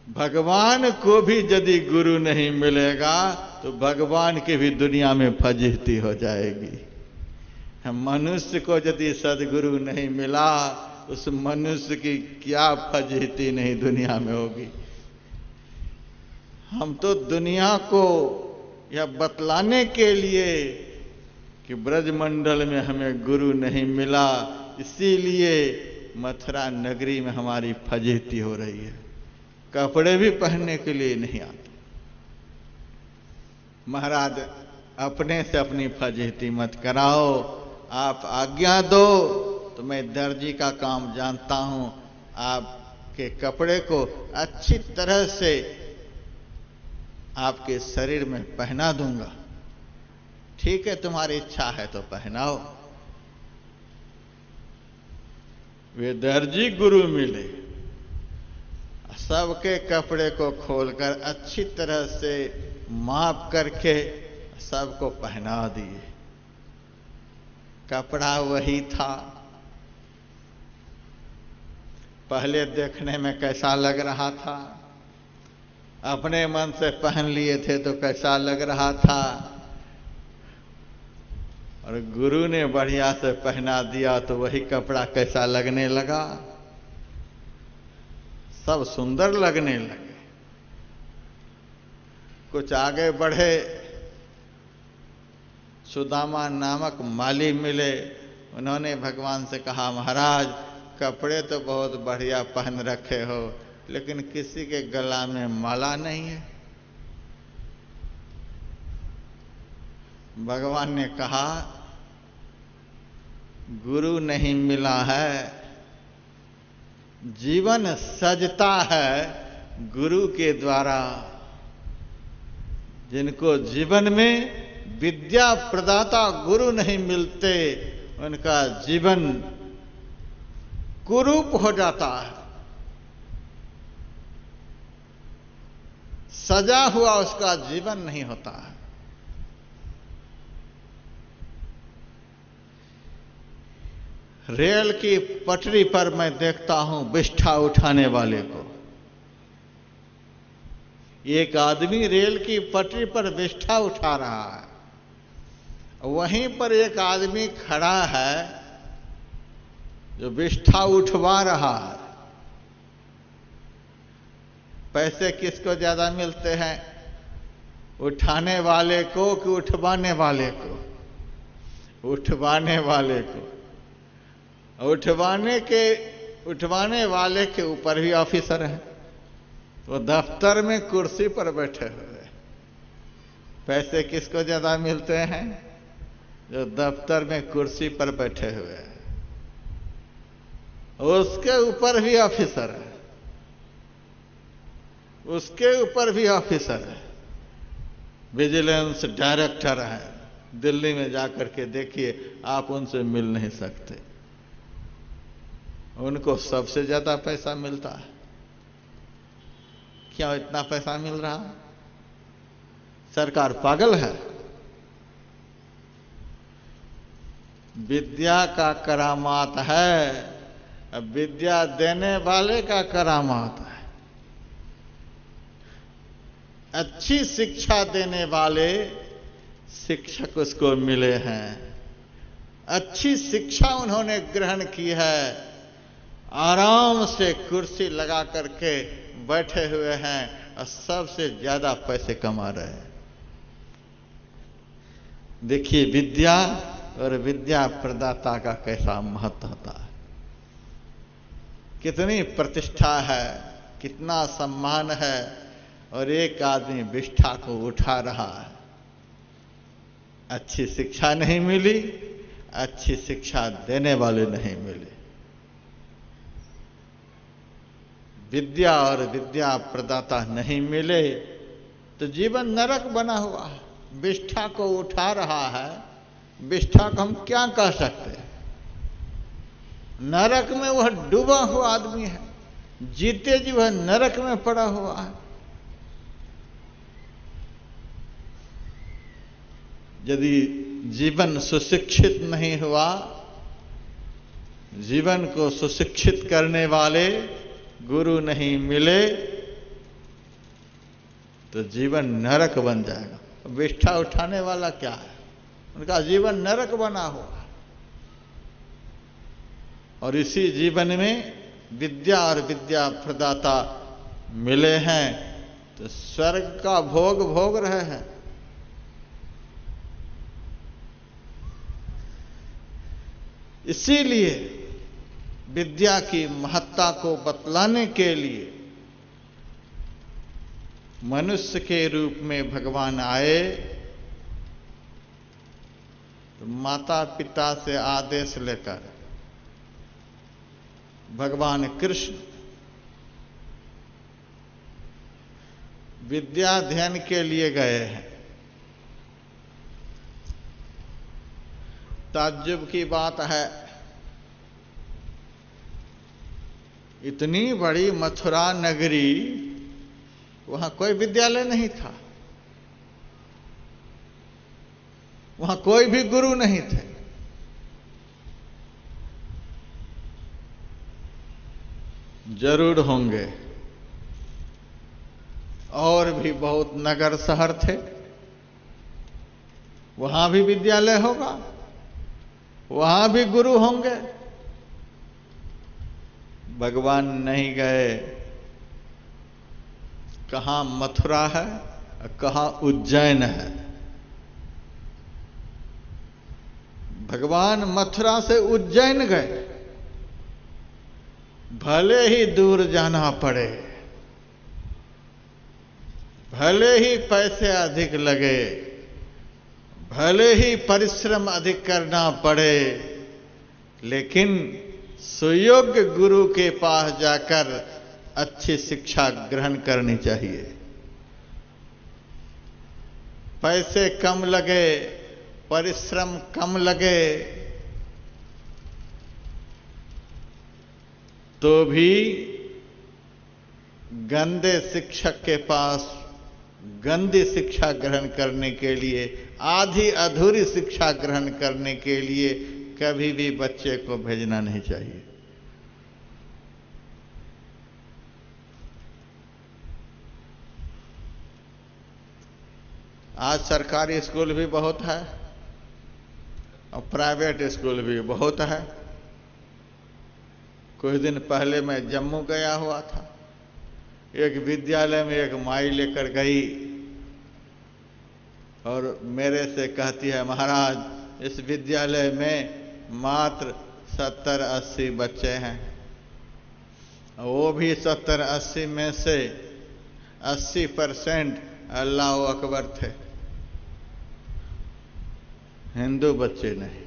भगवान को भी यदि गुरु नहीं मिलेगा तो भगवान की भी दुनिया में फजीहती हो जाएगी। मनुष्य को यदि सदगुरु नहीं मिला, उस मनुष्य की क्या फजीहती नहीं दुनिया में होगी। हम तो दुनिया को यह बतलाने के लिए कि ब्रजमंडल में हमें गुरु नहीं मिला, इसीलिए मथुरा नगरी में हमारी फजीहती हो रही है। कपड़े भी पहनने के लिए नहीं आते। महाराज अपने से अपनी फजीहती मत कराओ, आप आज्ञा दो तो मैं दर्जी का काम जानता हूं, आपके कपड़े को अच्छी तरह से आपके शरीर में पहना दूंगा। ठीक है, तुम्हारी इच्छा है तो पहनाओ। वे दर्जी गुरु मिले, सबके कपड़े को खोलकर अच्छी तरह से माप करके सबको पहना दिए। कपड़ा वही था। पहले देखने में कैसा लग रहा था, अपने मन से पहन लिए थे तो कैसा लग रहा था, और गुरु ने बढ़िया से पहना दिया तो वही कपड़ा कैसा लगने लगा। सब सुंदर लगने लगे। कुछ आगे बढ़े, सुदामा नामक माली मिले। उन्होंने भगवान से कहा महाराज कपड़े तो बहुत बढ़िया पहन रखे हो, लेकिन किसी के गला में माला नहीं है। भगवान ने कहा गुरु नहीं मिला है, जीवन सजता है गुरु के द्वारा। जिनको जीवन में विद्या प्रदाता गुरु नहीं मिलते, उनका जीवन कुरूप हो जाता है। सजा हुआ उसका जीवन नहीं होता है। रेल की पटरी पर मैं देखता हूं बिष्ठा उठाने वाले को। एक आदमी रेल की पटरी पर बिष्ठा उठा रहा है, वहीं पर एक आदमी खड़ा है जो बिष्ठा उठवा रहा है। पैसे किसको ज्यादा मिलते हैं, उठाने वाले को कि उठवाने वाले को? उठवाने वाले को। उठवाने वाले के ऊपर भी ऑफिसर हैं, वो दफ्तर में कुर्सी पर बैठे हुए। पैसे किसको ज्यादा मिलते हैं, जो दफ्तर में कुर्सी पर बैठे हुए हैं, उसके ऊपर भी ऑफिसर है, उसके ऊपर भी ऑफिसर है, विजिलेंस डायरेक्टर है। दिल्ली में जाकर के देखिए, आप उनसे मिल नहीं सकते, उनको सबसे ज्यादा पैसा मिलता है। क्यों इतना पैसा मिल रहा है? सरकार पागल है? विद्या का करामात है, अब विद्या देने वाले का करामात है। अच्छी शिक्षा देने वाले शिक्षक उसको मिले हैं, अच्छी शिक्षा उन्होंने ग्रहण की है, आराम से कुर्सी लगा करके बैठे हुए हैं और सबसे ज्यादा पैसे कमा रहे हैं। देखिए विद्या और विद्या प्रदाता का कैसा महत्व होता है, कितनी प्रतिष्ठा है, कितना सम्मान है, और एक आदमी विष्ठा को उठा रहा है। अच्छी शिक्षा नहीं मिली, अच्छी शिक्षा देने वाले नहीं मिले। विद्या और विद्या प्रदाता नहीं मिले तो जीवन नरक बना हुआ है। विष्ठा को उठा रहा है, विष्ठा को हम क्या कह सकते हैं? नरक में वह डूबा हुआ आदमी है, जीते जी वह नरक में पड़ा हुआ है। यदि जीवन सुशिक्षित नहीं हुआ, जीवन को सुशिक्षित करने वाले गुरु नहीं मिले, तो जीवन नरक बन जाएगा। विष्ठा उठाने वाला क्या है, उनका जीवन नरक बना हुआ। और इसी जीवन में विद्या और विद्या प्रदाता मिले हैं तो स्वर्ग का भोग भोग रहे हैं। इसीलिए विद्या की महत्ता को बतलाने के लिए मनुष्य के रूप में भगवान आए, तो माता पिता से आदेश लेकर भगवान कृष्ण विद्या अध्ययन के लिए गए हैं। ताज्जुब की बात है, इतनी बड़ी मथुरा नगरी, वहां कोई विद्यालय नहीं था, वहां कोई भी गुरु नहीं थे। जरूर होंगे और भी बहुत नगर शहर थे, वहां भी विद्यालय होगा, वहां भी गुरु होंगे। भगवान नहीं गए। कहां मथुरा है, कहां उज्जैन है। भगवान मथुरा से उज्जैन गए, भले ही दूर जाना पड़े, भले ही पैसे अधिक लगे, भले ही परिश्रम अधिक करना पड़े, लेकिन सुयोग्य गुरु के पास जाकर अच्छी शिक्षा ग्रहण करनी चाहिए। पैसे कम लगे, परिश्रम कम लगे, तो भी गंदे शिक्षक के पास गंदी शिक्षा ग्रहण करने के लिए, आधी अधूरी शिक्षा ग्रहण करने के लिए कभी भी बच्चे को भेजना नहीं चाहिए। आज सरकारी स्कूल भी बहुत है और प्राइवेट स्कूल भी बहुत है। कुछ दिन पहले मैं जम्मू गया हुआ था। एक विद्यालय में एक माई लेकर गई और मेरे से कहती है, महाराज इस विद्यालय में मात्र 70-80 बच्चे हैं, वो भी 70-80 में से 80% अल्लाह अकबर थे, हिंदू बच्चे नहीं।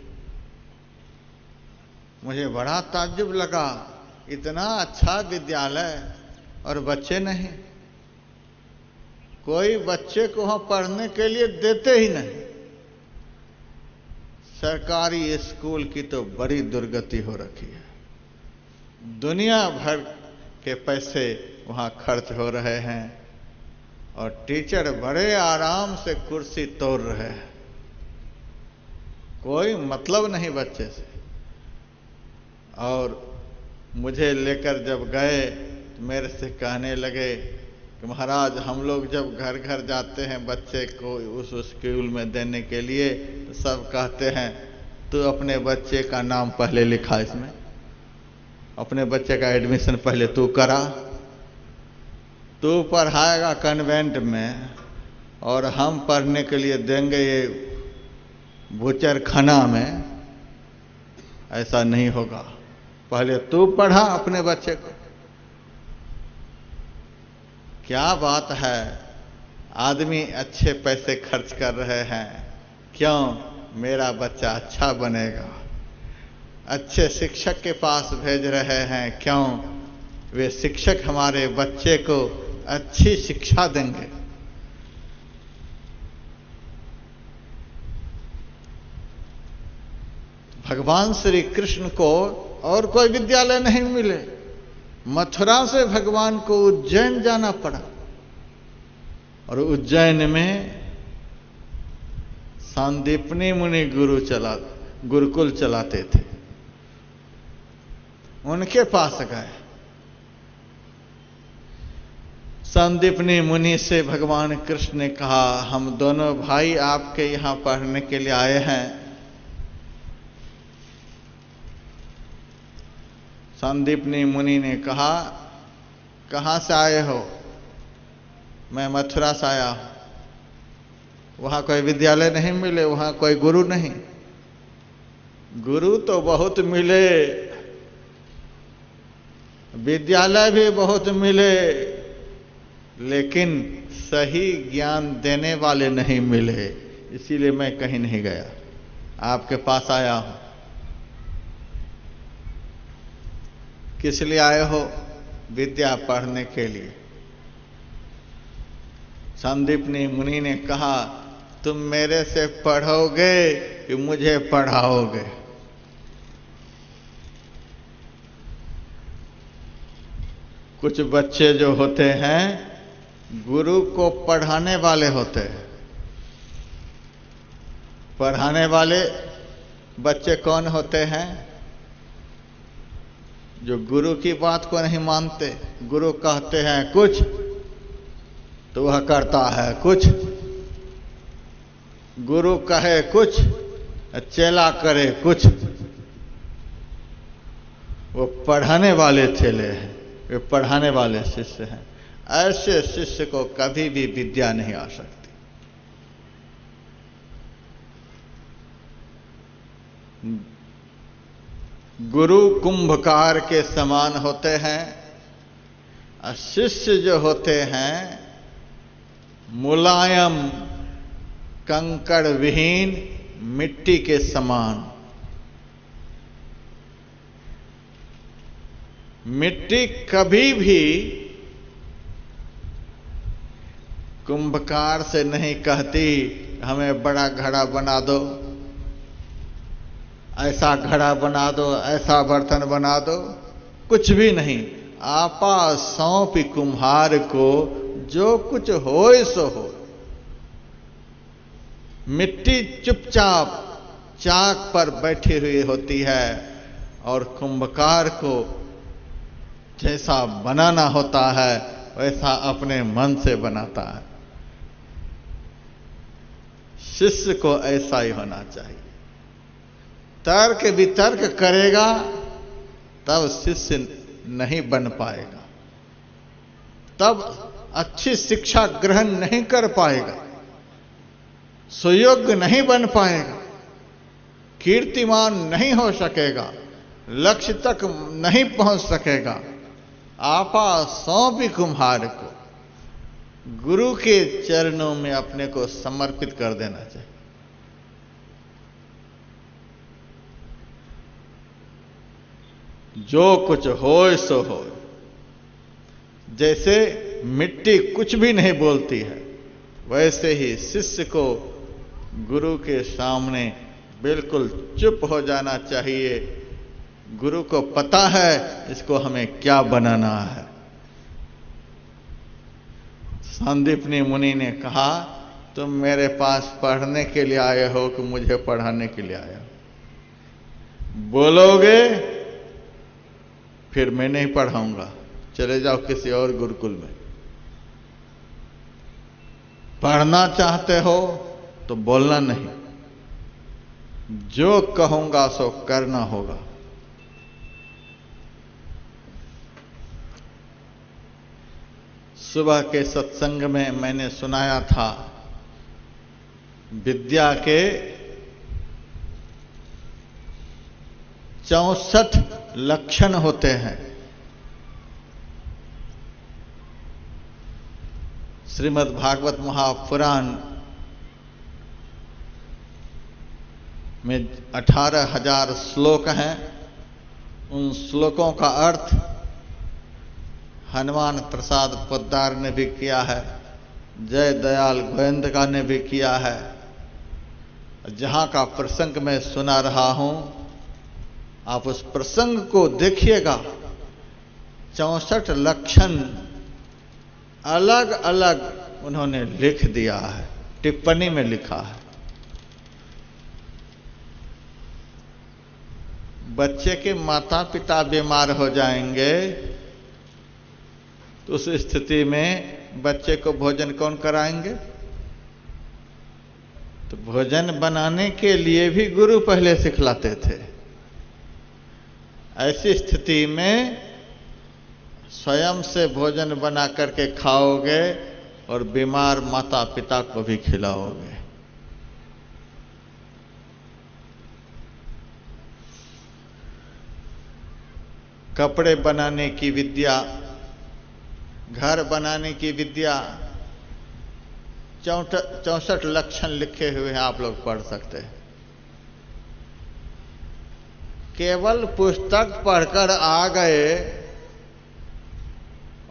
मुझे बड़ा ताज्जुब लगा, इतना अच्छा विद्यालय और बच्चे नहीं। कोई बच्चे को वहां पढ़ने के लिए देते ही नहीं। सरकारी स्कूल की तो बड़ी दुर्गति हो रखी है। दुनिया भर के पैसे वहां खर्च हो रहे हैं और टीचर बड़े आराम से कुर्सी तोड़ रहे हैं। कोई मतलब नहीं बच्चे से। और मुझे लेकर जब गए तो मेरे से कहने लगे कि महाराज हम लोग जब घर घर जाते हैं बच्चे को उस स्कूल में देने के लिए, तो सब कहते हैं तू अपने बच्चे का नाम पहले लिखा इसमें, अपने बच्चे का एडमिशन पहले तू करा, तू पढ़ाएगा कन्वेंट में और हम पढ़ने के लिए देंगे ये बूचर खाना में। ऐसा नहीं होगा, पहले तू पढ़ा अपने बच्चे को। क्या बात है, आदमी अच्छे पैसे खर्च कर रहे हैं, क्यों? मेरा बच्चा अच्छा बनेगा। अच्छे शिक्षक के पास भेज रहे हैं, क्यों? वे शिक्षक हमारे बच्चे को अच्छी शिक्षा देंगे। भगवान श्री कृष्ण को और कोई विद्यालय नहीं मिले। मथुरा से भगवान को उज्जैन जाना पड़ा और उज्जैन में सांदीपनी मुनि गुरुकुल चलाते थे, उनके पास गए। सांदीपनी मुनि से भगवान कृष्ण ने कहा, हम दोनों भाई आपके यहां पढ़ने के लिए आए हैं। सांदीपनी मुनि ने कहा, कहां से आए हो? मैं मथुरा से आया हूं। वहां कोई विद्यालय नहीं मिले, वहां कोई गुरु नहीं। गुरु तो बहुत मिले, विद्यालय भी बहुत मिले, लेकिन सही ज्ञान देने वाले नहीं मिले। इसीलिए मैं कहीं नहीं गया, आपके पास आया हूं। किस लिए आए हो? विद्या पढ़ने के लिए। सांदीपनी मुनि ने कहा, तुम मेरे से पढ़ोगे कि मुझे पढ़ाओगे? कुछ बच्चे जो होते हैं गुरु को पढ़ाने वाले होते हैं। पढ़ाने वाले बच्चे कौन होते हैं? जो गुरु की बात को नहीं मानते। गुरु कहते हैं कुछ तो वह करता है कुछ, गुरु कहे कुछ चेला करे कुछ। वो पढ़ाने वाले चेले हैं, वे पढ़ाने वाले शिष्य हैं। ऐसे शिष्य को कभी भी विद्या नहीं आ सकती। गुरु कुंभकार के समान होते हैं और शिष्य जो होते हैं मुलायम कंकड़ विहीन मिट्टी के समान। मिट्टी कभी भी कुंभकार से नहीं कहती हमें बड़ा घड़ा बना दो, ऐसा घड़ा बना दो, ऐसा बर्तन बना दो। कुछ भी नहीं। आपा सौंप कुम्हार को, जो कुछ होए सो हो। मिट्टी चुपचाप चाक पर बैठी हुई होती है और कुंभकार को जैसा बनाना होता है वैसा अपने मन से बनाता है। शिष्य को ऐसा ही होना चाहिए। तर्क वितर्क करेगा तब शिष्य नहीं बन पाएगा, तब अच्छी शिक्षा ग्रहण नहीं कर पाएगा, सुयोग्य नहीं बन पाएगा, कीर्तिमान नहीं हो सकेगा, लक्ष्य तक नहीं पहुंच सकेगा। आपा सौंपी कुम्हार को, गुरु के चरणों में अपने को समर्पित कर देना चाहिए। जो कुछ होए सो होए। जैसे मिट्टी कुछ भी नहीं बोलती है, वैसे ही शिष्य को गुरु के सामने बिल्कुल चुप हो जाना चाहिए। गुरु को पता है इसको हमें क्या बनाना है। संदीपनी मुनि ने कहा, तुम मेरे पास पढ़ने के लिए आए हो कि मुझे पढ़ाने के लिए आए हो? बोलोगे फिर मैं नहीं पढ़ाऊंगा, चले जाओ किसी और गुरुकुल में। पढ़ना चाहते हो तो बोलना नहीं, जो कहूंगा सो करना होगा। सुबह के सत्संग में मैंने सुनाया था, विद्या के 64 लक्षण होते हैं। श्रीमद् भागवत महापुराण में 18,000 श्लोक हैं। उन श्लोकों का अर्थ हनुमान प्रसाद पोद्दार ने भी किया है, जय दयाल गोविंदका ने भी किया है। जहां का प्रसंग मैं सुना रहा हूं, आप उस प्रसंग को देखिएगा। 64 लक्षण अलग अलग उन्होंने लिख दिया है, टिप्पणी में लिखा है। बच्चे के माता पिता बीमार हो जाएंगे तो उस स्थिति में बच्चे को भोजन कौन कराएंगे? तो भोजन बनाने के लिए भी गुरु पहले सिखलाते थे। ऐसी स्थिति में स्वयं से भोजन बना करके खाओगे और बीमार माता पिता को भी खिलाओगे। कपड़े बनाने की विद्या, घर बनाने की विद्या, 64 लक्षण लिखे हुए हैं, आप लोग पढ़ सकते हैं। केवल पुस्तक पढ़कर आ गए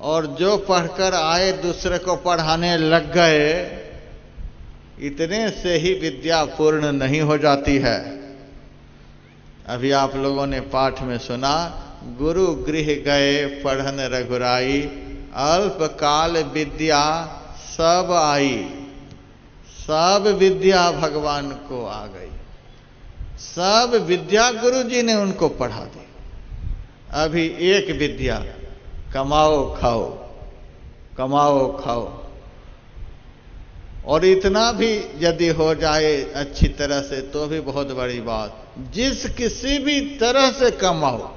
और जो पढ़कर आए दूसरे को पढ़ाने लग गए, इतने से ही विद्या पूर्ण नहीं हो जाती है। अभी आप लोगों ने पाठ में सुना, गुरु गृह गए पढ़न रघुराई, अल्पकाल विद्या सब आई। सब विद्या भगवान को आ गई, सब विद्या गुरु जी ने उनको पढ़ा दी। अभी एक विद्या, कमाओ खाओ, कमाओ खाओ। और इतना भी यदि हो जाए अच्छी तरह से तो भी बहुत बड़ी बात। जिस किसी भी तरह से कमाओ,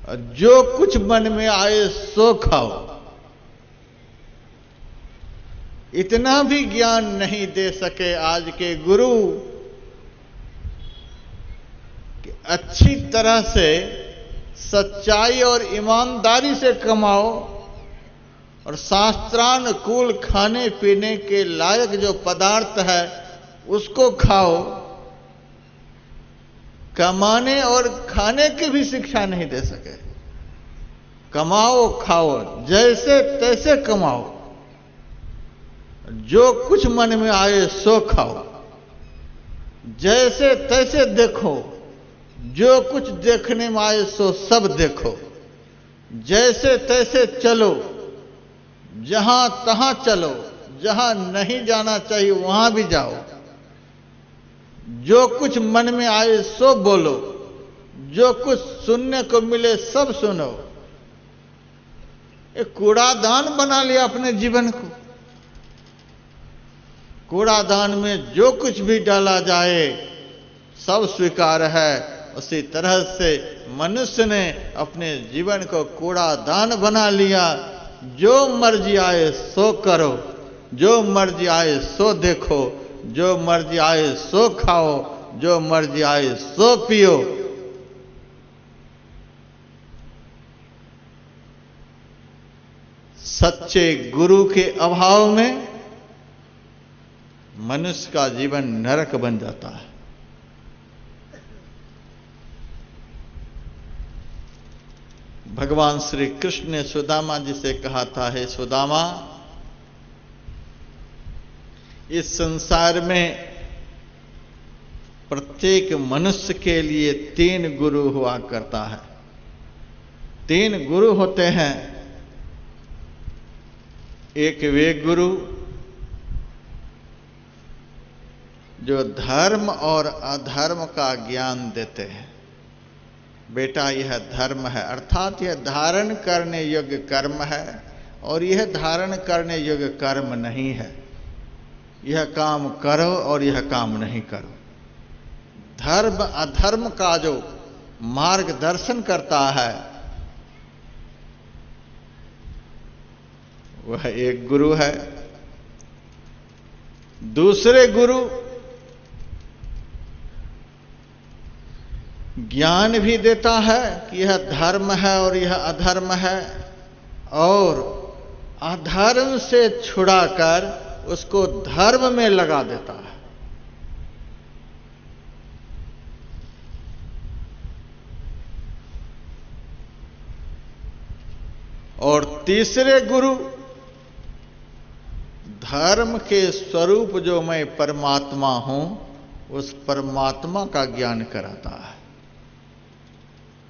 जो कुछ मन में आए सो खाओ। इतना भी ज्ञान नहीं दे सके आज के गुरु कि अच्छी तरह से सच्चाई और ईमानदारी से कमाओ और शास्त्रानुकूल खाने पीने के लायक जो पदार्थ है उसको खाओ। कमाने और खाने की भी शिक्षा नहीं दे सके। कमाओ खाओ, जैसे तैसे कमाओ, जो कुछ मन में आए सो खाओ, जैसे तैसे देखो, जो कुछ देखने में आए सो सब देखो, जैसे तैसे चलो, जहां तहां चलो, जहां नहीं जाना चाहिए वहां भी जाओ, जो कुछ मन में आए सो बोलो, जो कुछ सुनने को मिले सब सुनो। एक कूड़ादान बना लिया अपने जीवन को। कूड़ादान में जो कुछ भी डाला जाए सब स्वीकार है। उसी तरह से मनुष्य ने अपने जीवन को कूड़ादान बना लिया। जो मर्जी आए सो करो, जो मर्जी आए सो देखो, जो मर्जी आए सो खाओ, जो मर्जी आए सो पियो। सच्चे गुरु के अभाव में मनुष्य का जीवन नरक बन जाता है। भगवान श्री कृष्ण ने सुदामा जी से कहा था, हे सुदामा, इस संसार में प्रत्येक मनुष्य के लिए 3 गुरु हुआ करता है। 3 गुरु होते हैं। एक वे गुरु जो धर्म और अधर्म का ज्ञान देते हैं। बेटा, यह धर्म है, अर्थात यह धारण करने योग्य कर्म है और यह धारण करने योग्य कर्म नहीं है। यह काम करो और यह काम नहीं करो। धर्म अधर्म का जो मार्गदर्शन करता है वह एक गुरु है। दूसरे गुरु ज्ञान भी देता है कि यह धर्म है और यह अधर्म है, और अधर्म से छुड़ाकर उसको धर्म में लगा देता है। और तीसरे गुरु धर्म के स्वरूप जो मैं परमात्मा हूं, उस परमात्मा का ज्ञान कराता है।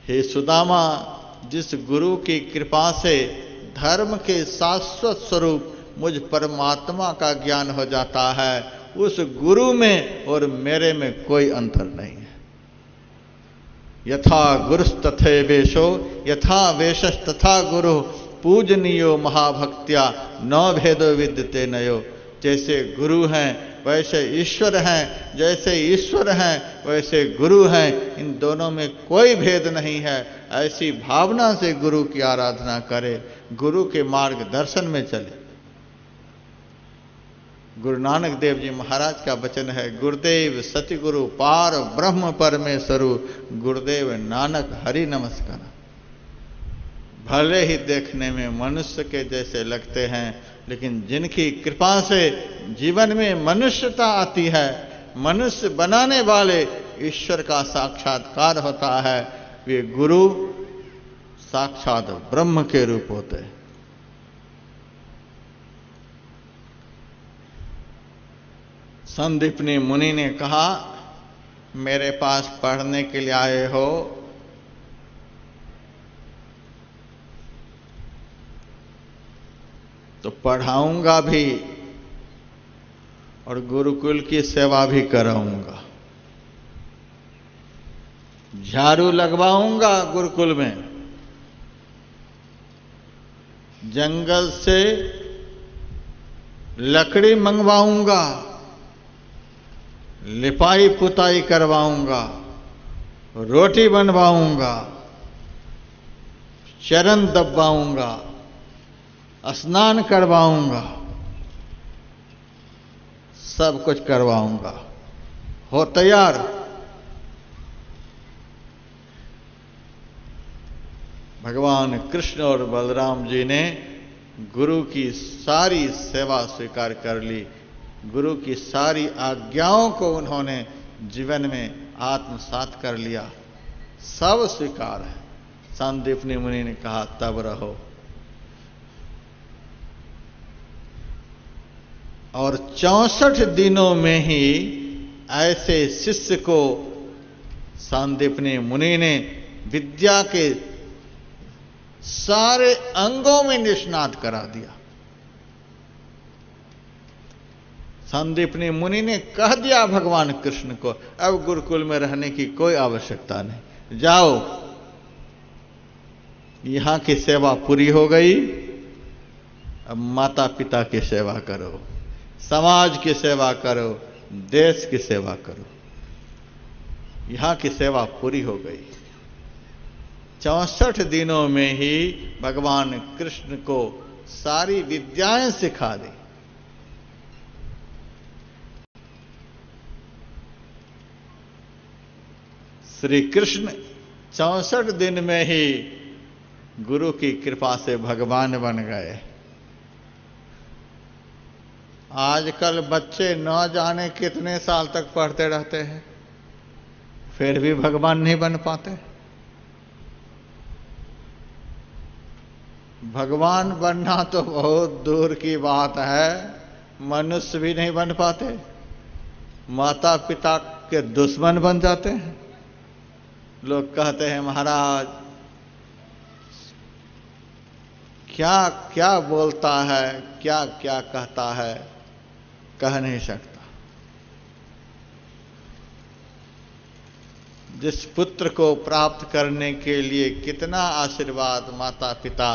हे सुदामा, जिस गुरु की कृपा से धर्म के शाश्वत स्वरूप मुझ परमात्मा का ज्ञान हो जाता है, उस गुरु में और मेरे में कोई अंतर नहीं है। यथा गुरुस्तथे वेशो यथा वेशस तथा गुरु पूजनीयो महाभक्त्या न भेदो विद्यते नयो। जैसे गुरु हैं वैसे ईश्वर हैं, जैसे ईश्वर हैं वैसे गुरु हैं। इन दोनों में कोई भेद नहीं है। ऐसी भावना से गुरु की आराधना करे, गुरु के मार्गदर्शन में चले। गुरु नानक देव जी महाराज का वचन है, गुरुदेव सतगुरु पार ब्रह्म परमेश्वरु, गुरुदेव नानक हरि नमस्कार। भले ही देखने में मनुष्य के जैसे लगते हैं, लेकिन जिनकी कृपा से जीवन में मनुष्यता आती है, मनुष्य बनाने वाले ईश्वर का साक्षात्कार होता है, वे गुरु साक्षात ब्रह्म के रूप होते हैं। संदीपनी मुनि ने कहा, मेरे पास पढ़ने के लिए आए हो, तो पढ़ाऊंगा भी और गुरुकुल की सेवा भी कराऊंगा। झाड़ू लगवाऊंगा गुरुकुल में, जंगल से लकड़ी मंगवाऊंगा, लिपाई पुताई करवाऊंगा, रोटी बनवाऊंगा, चरण दबाऊंगा, स्नान करवाऊंगा, सब कुछ करवाऊंगा। हो तैयार? भगवान कृष्ण और बलराम जी ने गुरु की सारी सेवा स्वीकार कर ली। गुरु की सारी आज्ञाओं को उन्होंने जीवन में आत्मसात कर लिया। सब स्वीकार है। सांदीपनी मुनि ने कहा, तब रहो। और 64 दिनों में ही ऐसे शिष्य को सांदीपनी मुनि ने विद्या के सारे अंगों में निष्णात करा दिया। संदीपनी मुनि ने कह दिया भगवान कृष्ण को, अब गुरुकुल में रहने की कोई आवश्यकता नहीं, जाओ, यहां की सेवा पूरी हो गई, अब माता पिता की सेवा करो, समाज की सेवा करो, देश की सेवा करो। यहां की सेवा पूरी हो गई। 64 दिनों में ही भगवान कृष्ण को सारी विद्याएं सिखा दी। श्री कृष्ण 64 दिन में ही गुरु की कृपा से भगवान बन गए। आजकल बच्चे न जाने कितने साल तक पढ़ते रहते हैं, फिर भी भगवान नहीं बन पाते। भगवान बनना तो बहुत दूर की बात है, मनुष्य भी नहीं बन पाते, माता पिता के दुश्मन बन जाते हैं। लोग कहते हैं महाराज क्या क्या बोलता है, क्या क्या कहता है, कह नहीं सकता। जिस पुत्र को प्राप्त करने के लिए कितना आशीर्वाद माता पिता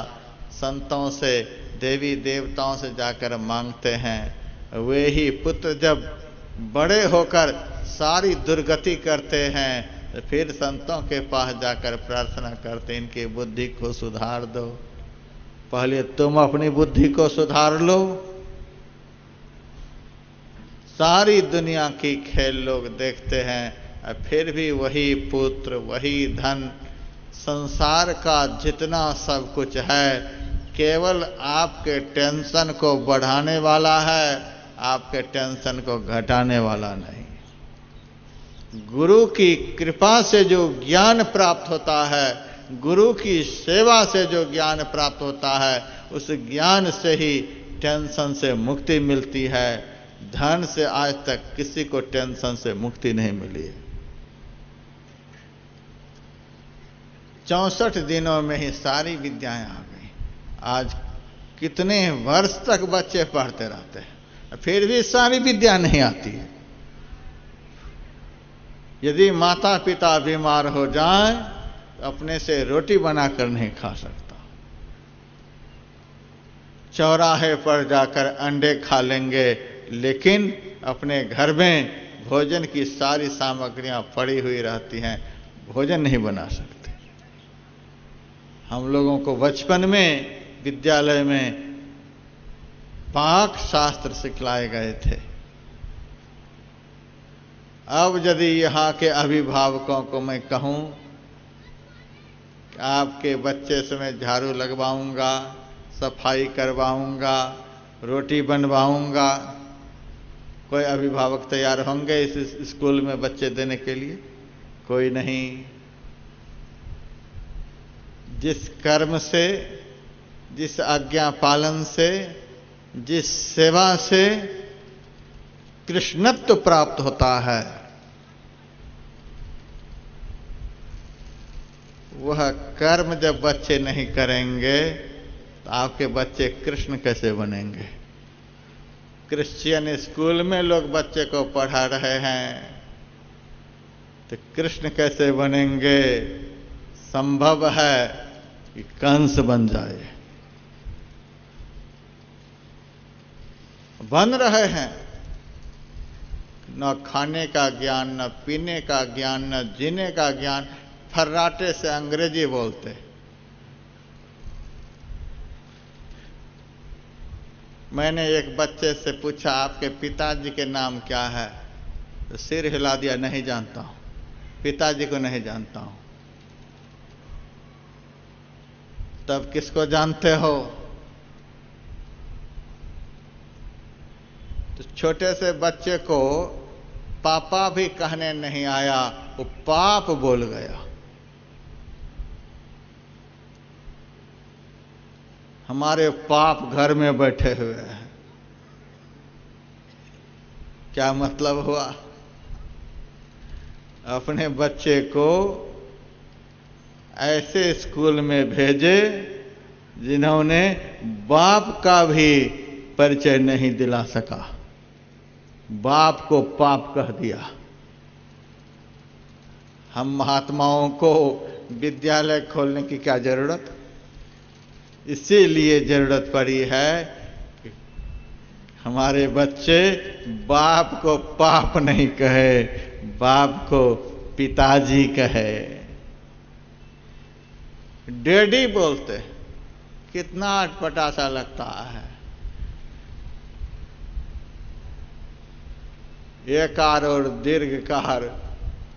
संतों से, देवी देवताओं से जाकर मांगते हैं, वे ही पुत्र जब बड़े होकर सारी दुर्गति करते हैं तो फिर संतों के पास जाकर प्रार्थना करते, इनकी बुद्धि को सुधार दो। पहले तुम अपनी बुद्धि को सुधार लो। सारी दुनिया की खेल लोग देखते हैं, फिर भी वही पुत्र, वही धन, संसार का जितना सब कुछ है केवल आपके टेंशन को बढ़ाने वाला है, आपके टेंशन को घटाने वाला नहीं। गुरु की कृपा से जो ज्ञान प्राप्त होता है, गुरु की सेवा से जो ज्ञान प्राप्त होता है, उस ज्ञान से ही टेंशन से मुक्ति मिलती है। धन से आज तक किसी को टेंशन से मुक्ति नहीं मिली है। 64 दिनों में ही सारी विद्याएं आ गई। आज कितने वर्ष तक बच्चे पढ़ते रहते हैं, फिर भी सारी विद्या नहीं आती है। यदि माता पिता बीमार हो जाएं तो अपने से रोटी बनाकर नहीं खा सकता, चौराहे पर जाकर अंडे खा लेंगे, लेकिन अपने घर में भोजन की सारी सामग्रियां पड़ी हुई रहती हैं, भोजन नहीं बना सकते। हम लोगों को बचपन में विद्यालय में पाक शास्त्र सिखलाए गए थे। अब यदि यहाँ के अभिभावकों को मैं कहूँ कि आपके बच्चे से मैं झाड़ू लगवाऊंगा, सफाई करवाऊंगा, रोटी बनवाऊंगा, कोई अभिभावक तैयार होंगे इस स्कूल में बच्चे देने के लिए? कोई नहीं। जिस कर्म से, जिस आज्ञा पालन से, जिस सेवा से कृष्णत्व प्राप्त होता है, वह कर्म जब बच्चे नहीं करेंगे तो आपके बच्चे कृष्ण कैसे बनेंगे? क्रिश्चियन स्कूल में लोग बच्चे को पढ़ा रहे हैं तो कृष्ण कैसे बनेंगे? संभव है कि कंस बन जाए। बन रहे हैं। न खाने का ज्ञान, न पीने का ज्ञान, न जीने का ज्ञान, फर्राटे से अंग्रेजी बोलते। मैंने एक बच्चे से पूछा आपके पिताजी के नाम क्या है, तो सिर हिला दिया, नहीं जानता हूं, पिताजी को नहीं जानता हूं। तब किसको जानते हो? तो छोटे से बच्चे को पापा भी कहने नहीं आया, वो पाप बोल गया। हमारे पाप घर में बैठे हुए हैं। क्या मतलब हुआ? अपने बच्चे को ऐसे स्कूल में भेजे जिन्होंने बाप का भी परिचय नहीं दिला सका। बाप को पाप कह दिया। हम महात्माओं को विद्यालय खोलने की क्या जरूरत? इसीलिए जरूरत पड़ी है कि हमारे बच्चे बाप को पाप नहीं कहे, बाप को पिताजी कहे। डैडी बोलते कितना अटपटा सा लगता है। एकार और दीर्घकार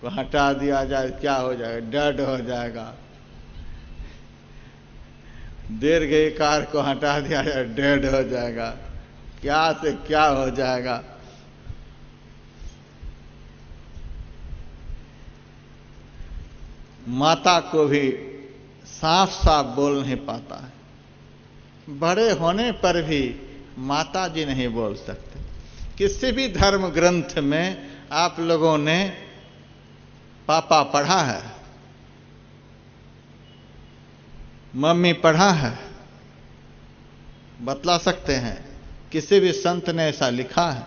को हटा दिया जाए क्या हो जाएगा? डैड हो जाएगा। दीर्घ एकार को हटा दिया जाए डैड हो जाएगा। क्या से क्या हो जाएगा? माता को भी साफ साफ बोल नहीं पाता है। बड़े होने पर भी माता जी नहीं बोल सकते। किसी भी धर्म ग्रंथ में आप लोगों ने पापा पढ़ा है, मम्मी पढ़ा है? बतला सकते हैं? किसी भी संत ने ऐसा लिखा है?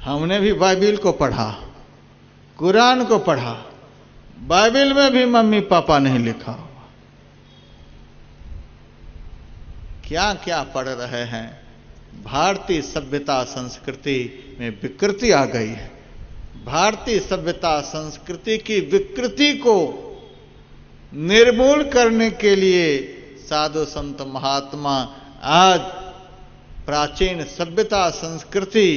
हमने भी बाइबिल को पढ़ा, कुरान को पढ़ा, बाइबिल में भी मम्मी पापा नहीं लिखा हुआ। क्या क्या पढ़ रहे हैं? भारतीय सभ्यता संस्कृति में विकृति आ गई है। भारतीय सभ्यता संस्कृति की विकृति को निर्मूल करने के लिए साधु संत महात्मा आज प्राचीन सभ्यता संस्कृति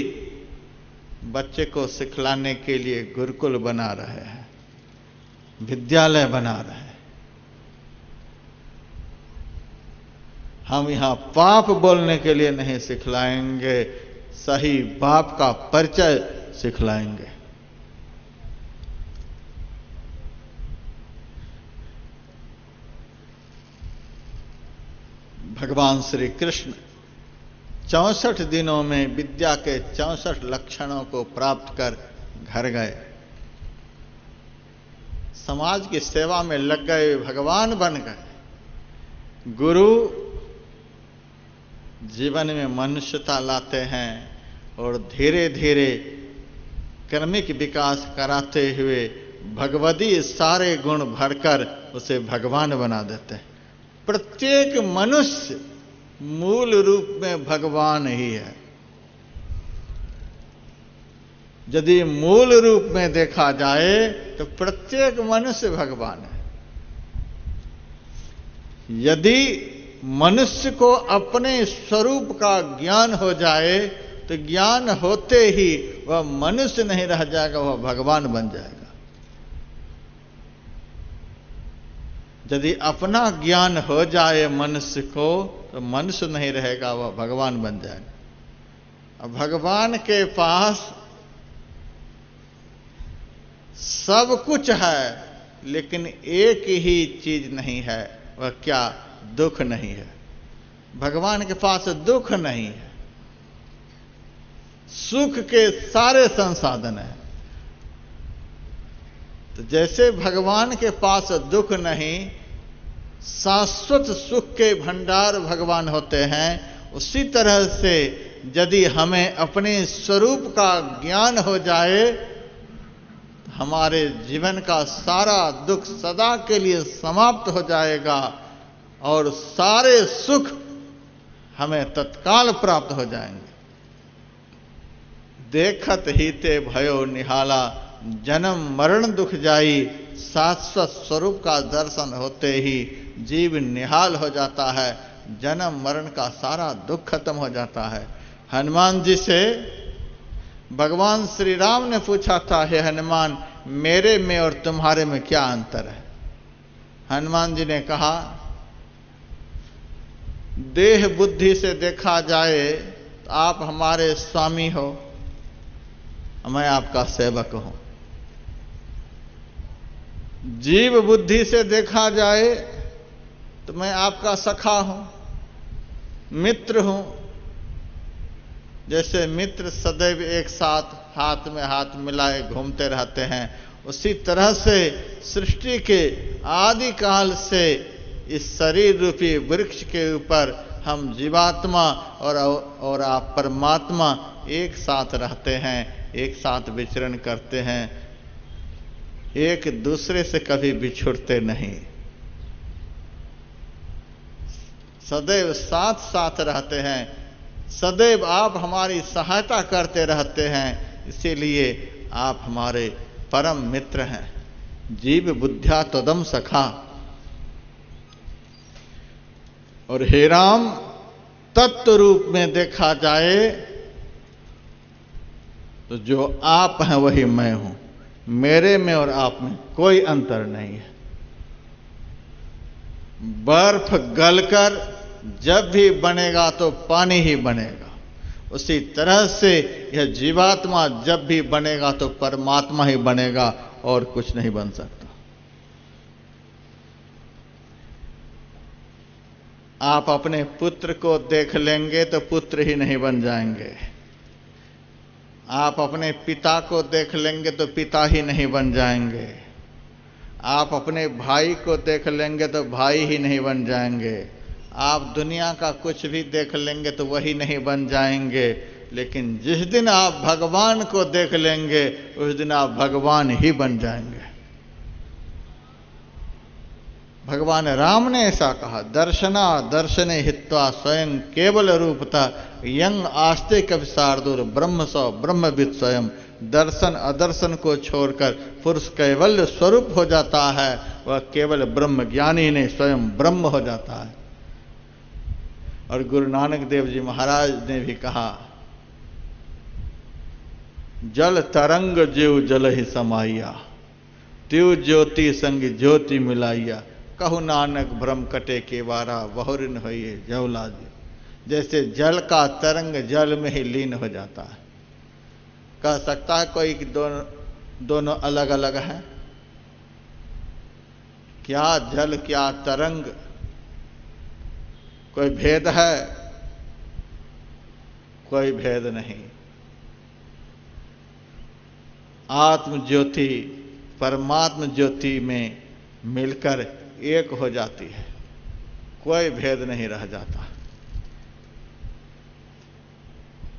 बच्चे को सिखलाने के लिए गुरुकुल बना रहे हैं, विद्यालय बना रहे हैं। हम यहां पाप बोलने के लिए नहीं सिखलाएंगे, सही बाप का परिचय सिखलाएंगे। भगवान श्री कृष्ण 64 दिनों में विद्या के 64 लक्षणों को प्राप्त कर घर गए। समाज की सेवा में लग गए, भगवान बन गए। गुरु जीवन में मनुष्यता लाते हैं और धीरे धीरे क्रमिक विकास कराते हुए भगवदी सारे गुण भरकर उसे भगवान बना देते हैं। प्रत्येक मनुष्य मूल रूप में भगवान ही है। यदि मूल रूप में देखा जाए तो प्रत्येक मनुष्य भगवान है। यदि मनुष्य को अपने स्वरूप का ज्ञान हो जाए तो ज्ञान होते ही वह मनुष्य नहीं रह जाएगा, वह भगवान बन जाएगा। यदि अपना ज्ञान हो जाए मनुष्य को तो मनुष्य नहीं रहेगा, वह भगवान बन जाएगा। अब भगवान के पास सब कुछ है, लेकिन एक ही चीज नहीं है, वह क्या? दुख नहीं है। भगवान के पास दुख नहीं है। सुख के सारे संसाधन हैं। तो जैसे भगवान के पास दुख नहीं, शाश्वत सुख के भंडार भगवान होते हैं, उसी तरह से यदि हमें अपने स्वरूप का ज्ञान हो जाए, हमारे जीवन का सारा दुख सदा के लिए समाप्त हो जाएगा और सारे सुख हमें तत्काल प्राप्त हो जाएंगे। देखत ही ते भयो निहाला, जन्म मरण दुख जाई, शाश्वत स्वरूप का दर्शन होते ही जीव निहाल हो जाता है। जन्म मरण का सारा दुख खत्म हो जाता है। हनुमान जी से भगवान श्री राम ने पूछा था, हे हनुमान, मेरे में और तुम्हारे में क्या अंतर है? हनुमान जी ने कहा, देह बुद्धि से देखा जाए तो आप हमारे स्वामी हो, मैं आपका सेवक हूं। जीव बुद्धि से देखा जाए तो मैं आपका सखा हूं, मित्र हूं। जैसे मित्र सदैव एक साथ हाथ में हाथ मिलाए घूमते रहते हैं, उसी तरह से सृष्टि के आदि काल से इस शरीर रूपी वृक्ष के ऊपर हम जीवात्मा और आप परमात्मा एक साथ रहते हैं, एक साथ विचरण करते हैं, एक दूसरे से कभी बिछुड़ते नहीं, सदैव साथ साथ रहते हैं, सदैव आप हमारी सहायता करते रहते हैं, इसीलिए आप हमारे परम मित्र हैं। जीव बुद्ध्या तदम सखा। और हे राम, तत्व रूप में देखा जाए तो जो आप हैं वही मैं हूं, मेरे में और आप में कोई अंतर नहीं है। बर्फ गलकर जब भी बनेगा तो पानी ही बनेगा, उसी तरह से यह जीवात्मा जब भी बनेगा तो परमात्मा ही बनेगा और कुछ नहीं बन सकता। आप अपने पुत्र को देख लेंगे तो पुत्र ही नहीं बन जाएंगे, आप अपने पिता को देख लेंगे तो पिता ही नहीं बन जाएंगे, आप अपने भाई को देख लेंगे तो भाई ही नहीं बन जाएंगे, आप दुनिया का कुछ भी देख लेंगे तो वही नहीं बन जाएंगे। लेकिन जिस दिन आप भगवान को देख लेंगे उस दिन आप भगवान ही बन जाएंगे। भगवान राम ने ऐसा कहा, दर्शना दर्शने हित्वा स्वयं केवल रूपता यंग आस्ते कवि शार्दूर ब्रह्म सौ ब्रह्मविद स्वयं। दर्शन अदर्शन को छोड़कर पुरुष कैवल्य स्वरूप हो जाता है, वह केवल ब्रह्म ज्ञानी ने स्वयं ब्रह्म हो जाता है। और गुरु नानक देव जी महाराज ने भी कहा, जल तरंग जीव जल ही समाइया, त्यों ज्योति संग ज्योति मिलाइया, कहु नानक भ्रम कटे के बारा बहुरिन होइए जवला जी। जैसे जल का तरंग जल में ही लीन हो जाता है। कह सकता है कोई दोनों अलग अलग हैं? क्या जल क्या तरंग, कोई भेद है? कोई भेद नहीं। आत्म ज्योति परमात्म ज्योति में मिलकर एक हो जाती है, कोई भेद नहीं रह जाता।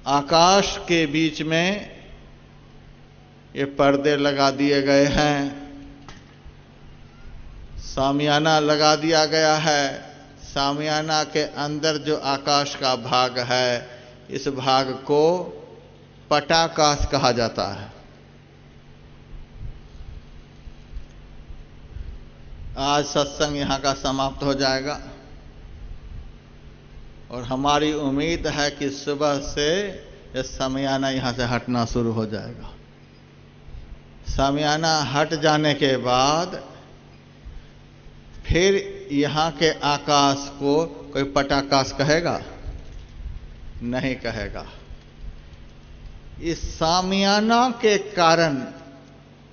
आकाश के बीच में ये पर्दे लगा दिए गए हैं, सामियाना लगा दिया गया है। सामियाना के अंदर जो आकाश का भाग है, इस भाग को पटाकाश कहा जाता है। आज सत्संग यहाँ का समाप्त हो जाएगा और हमारी उम्मीद है कि सुबह से यह सामियाना यहाँ से हटना शुरू हो जाएगा। सामियाना हट जाने के बाद फिर यहाँ के आकाश को कोई पटाकाश कहेगा? नहीं कहेगा। इस सामियाना के कारण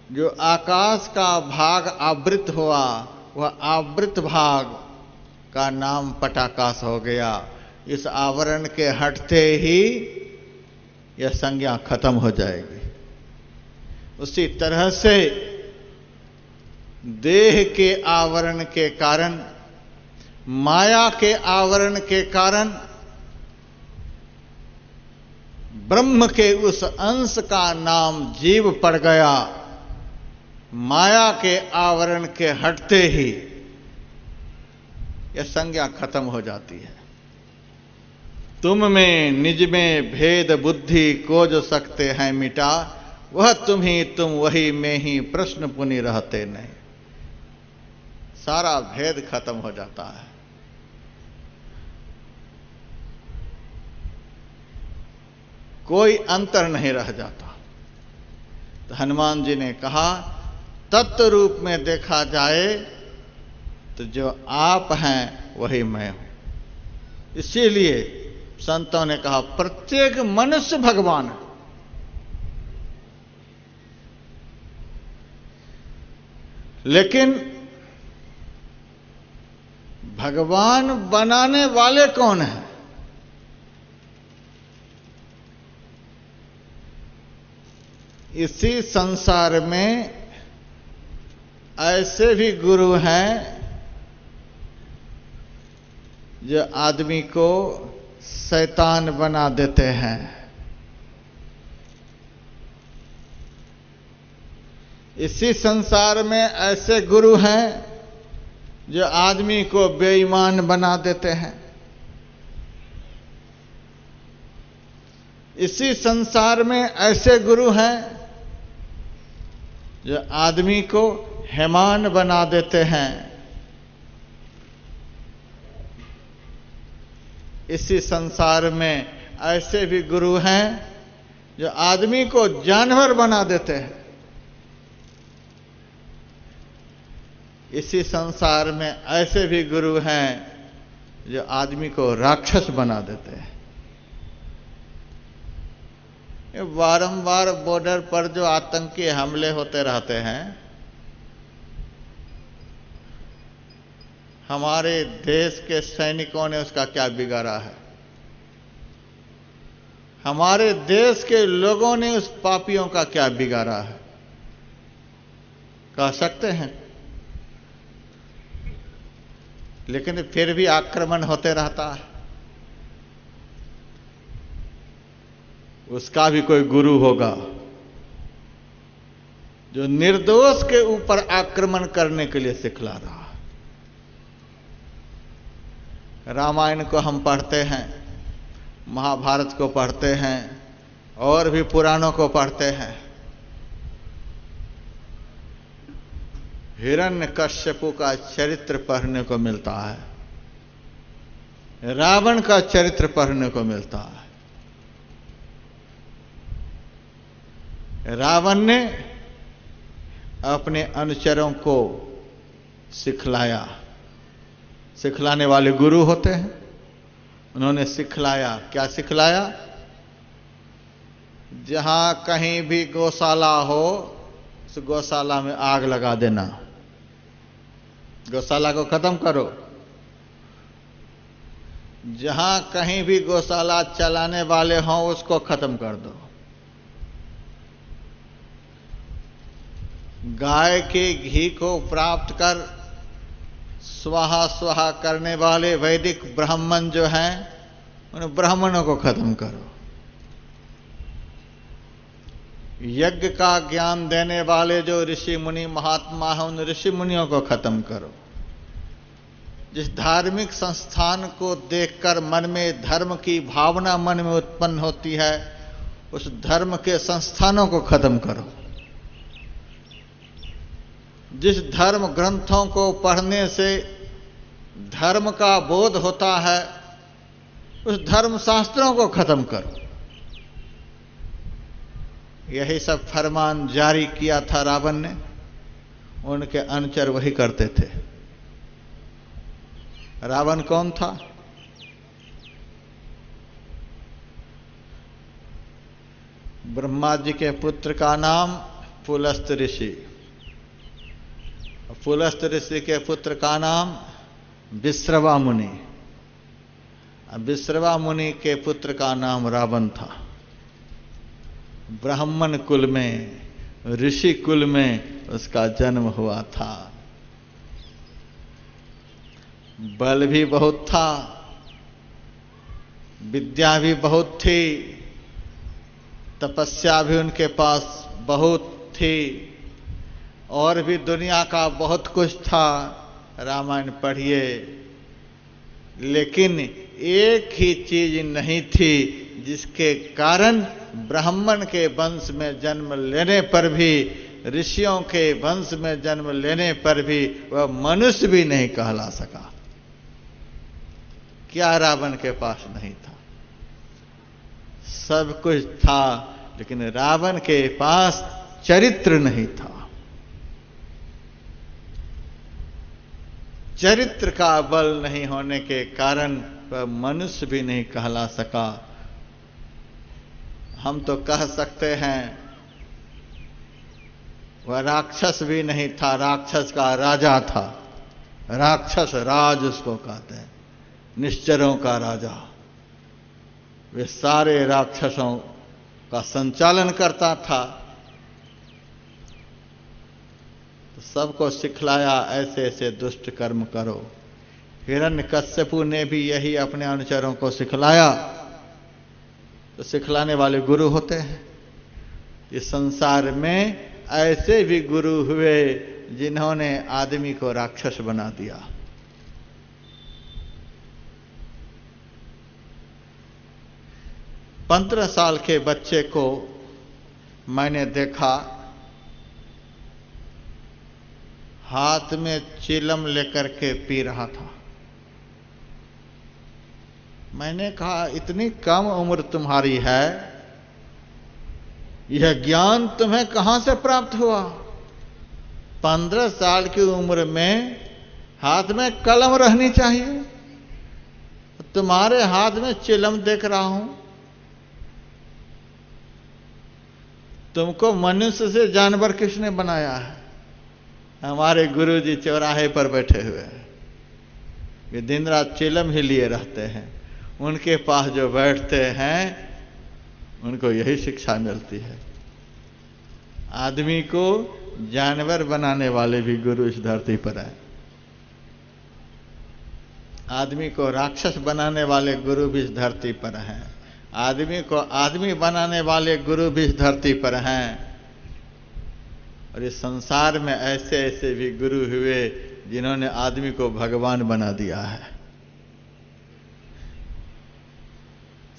जो आकाश का भाग आवृत हुआ, वह आवृत भाग का नाम पटाकाश हो गया। इस आवरण के हटते ही यह संज्ञा खत्म हो जाएगी। उसी तरह से देह के आवरण के कारण, माया के आवरण के कारण, ब्रह्म के उस अंश का नाम जीव पड़ गया। माया के आवरण के हटते ही यह संज्ञा खत्म हो जाती है। तुम में निज में भेद बुद्धि को जो सकते हैं मिटा, वह तुम ही तुम वही में ही प्रश्न पुनि रहते नहीं। सारा भेद खत्म हो जाता है। कोई अंतर नहीं रह जाता। तो हनुमान जी ने कहा, तत्व रूप में देखा जाए तो जो आप हैं वही मैं हूं। इसीलिए संतों ने कहा, प्रत्येक मनुष्य भगवान है। लेकिन भगवान बनाने वाले कौन हैं? इसी संसार में ऐसे भी गुरु हैं जो आदमी को शैतान बना देते हैं। इसी संसार में ऐसे गुरु हैं जो आदमी को बेईमान बना देते हैं। इसी संसार में ऐसे गुरु हैं जो आदमी को हैमान बना देते हैं। इसी संसार में ऐसे भी गुरु हैं जो आदमी को जानवर बना देते हैं। इसी संसार में ऐसे भी गुरु हैं जो आदमी को राक्षस बना देते हैं। ये बारंबार बॉर्डर पर जो आतंकी हमले होते रहते हैं, हमारे देश के सैनिकों ने उसका क्या बिगाड़ा है? हमारे देश के लोगों ने उस पापियों का क्या बिगाड़ा है? कह सकते हैं, लेकिन फिर भी आक्रमण होते रहता है। उसका भी कोई गुरु होगा जो निर्दोष के ऊपर आक्रमण करने के लिए सिखला रहा है। रामायण को हम पढ़ते हैं, महाभारत को पढ़ते हैं, और भी पुराणों को पढ़ते हैं। हिरण्यकश्यपु का चरित्र पढ़ने को मिलता है, रावण का चरित्र पढ़ने को मिलता है। रावण ने अपने अनुचरों को सिखलाया। सिखलाने वाले गुरु होते हैं। उन्होंने सिखलाया, क्या सिखलाया? जहां कहीं भी गौशाला हो, उस गौशाला में आग लगा देना, गौशाला को खत्म करो। जहां कहीं भी गौशाला चलाने वाले हों, उसको खत्म कर दो। गाय के घी को प्राप्त कर स्वाहा स्वाहा करने वाले वैदिक ब्राह्मण जो हैं, उन ब्राह्मणों को खत्म करो। यज्ञ का ज्ञान देने वाले जो ऋषि मुनि महात्मा हैं, उन ऋषि मुनियों को खत्म करो। जिस धार्मिक संस्थान को देखकर मन में धर्म की भावना मन में उत्पन्न होती है, उस धर्म के संस्थानों को खत्म करो। जिस धर्म ग्रंथों को पढ़ने से धर्म का बोध होता है, उस धर्म शास्त्रों को खत्म करो। यही सब फरमान जारी किया था रावण ने। उनके अनुचर वही करते थे। रावण कौन था? ब्रह्मा जी के पुत्र का नाम पुलस्त ऋषि, पुलस्त ऋषि के पुत्र का नाम विश्रवा मुनि, विश्रवा मुनि के पुत्र का नाम रावण था। ब्राह्मण कुल में, ऋषि कुल में उसका जन्म हुआ था। बल भी बहुत था, विद्या भी बहुत थी, तपस्या भी उनके पास बहुत थी, और भी दुनिया का बहुत कुछ था। रामायण पढ़िए, लेकिन एक ही चीज नहीं थी जिसके कारण ब्राह्मण के वंश में जन्म लेने पर भी, ऋषियों के वंश में जन्म लेने पर भी वह मनुष्य भी नहीं कहला सका। क्या रावण के पास नहीं था? सब कुछ था, लेकिन रावण के पास चरित्र नहीं था। चरित्र का बल नहीं होने के कारण वह मनुष्य भी नहीं कहला सका। हम तो कह सकते हैं वह राक्षस भी नहीं था, राक्षस का राजा था। राक्षस राज उसको कहते हैं, निश्चरों का राजा। वे सारे राक्षसों का संचालन करता था। तो सबको सिखलाया, ऐसे ऐसे दुष्ट कर्म करो। हिरण्यकश्यपु ने भी यही अपने अनुचरों को सिखलाया। तो सिखलाने वाले गुरु होते हैं। इस संसार में ऐसे भी गुरु हुए जिन्होंने आदमी को राक्षस बना दिया। पंद्रह साल के बच्चे को मैंने देखा हाथ में चिलम लेकर के पी रहा था। मैंने कहा इतनी कम उम्र तुम्हारी है, यह ज्ञान तुम्हें कहां से प्राप्त हुआ? 15 साल की उम्र में हाथ में कलम रहनी चाहिए, तुम्हारे हाथ में चिलम देख रहा हूं। तुमको मनुष्य से जानवर किसने बनाया है? हमारे गुरुजी चौराहे पर बैठे हुए हैं, वे दिन रात चिलम ही लिए रहते हैं। उनके पास जो बैठते हैं उनको यही शिक्षा मिलती है। आदमी को जानवर बनाने वाले भी गुरु इस धरती पर हैं। आदमी को राक्षस बनाने वाले गुरु भी इस धरती पर हैं। आदमी को आदमी बनाने वाले गुरु भी इस धरती पर हैं। और इस संसार में ऐसे ऐसे भी गुरु हुए जिन्होंने आदमी को भगवान बना दिया है।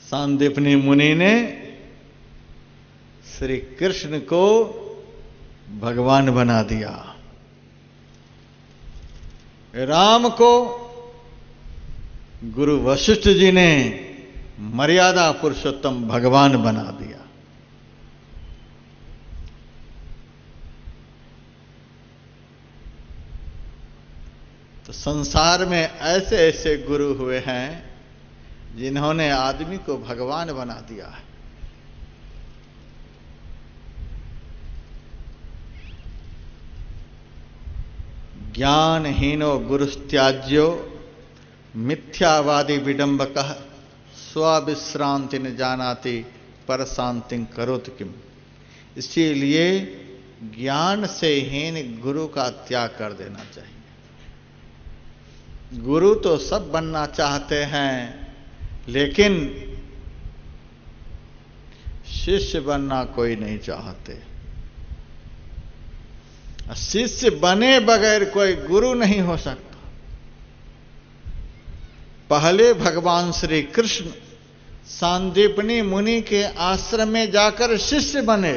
सांदीपनी मुनि ने श्री कृष्ण को भगवान बना दिया, राम को गुरु वशिष्ठ जी ने मर्यादा पुरुषोत्तम भगवान बना दिया। तो संसार में ऐसे ऐसे गुरु हुए हैं जिन्होंने आदमी को भगवान बना दिया है। ज्ञानहीनो गुरुस्त्याज्यो मिथ्यावादी विडंबकः स्वविश्रांति न जानाति पर शांति करोत किम। इसीलिए ज्ञान से हीन गुरु का त्याग कर देना चाहिए। गुरु तो सब बनना चाहते हैं, लेकिन शिष्य बनना कोई नहीं चाहते। शिष्य बने बगैर कोई गुरु नहीं हो सकता। पहले भगवान श्री कृष्ण सांदीपनी मुनि के आश्रम में जाकर शिष्य बने,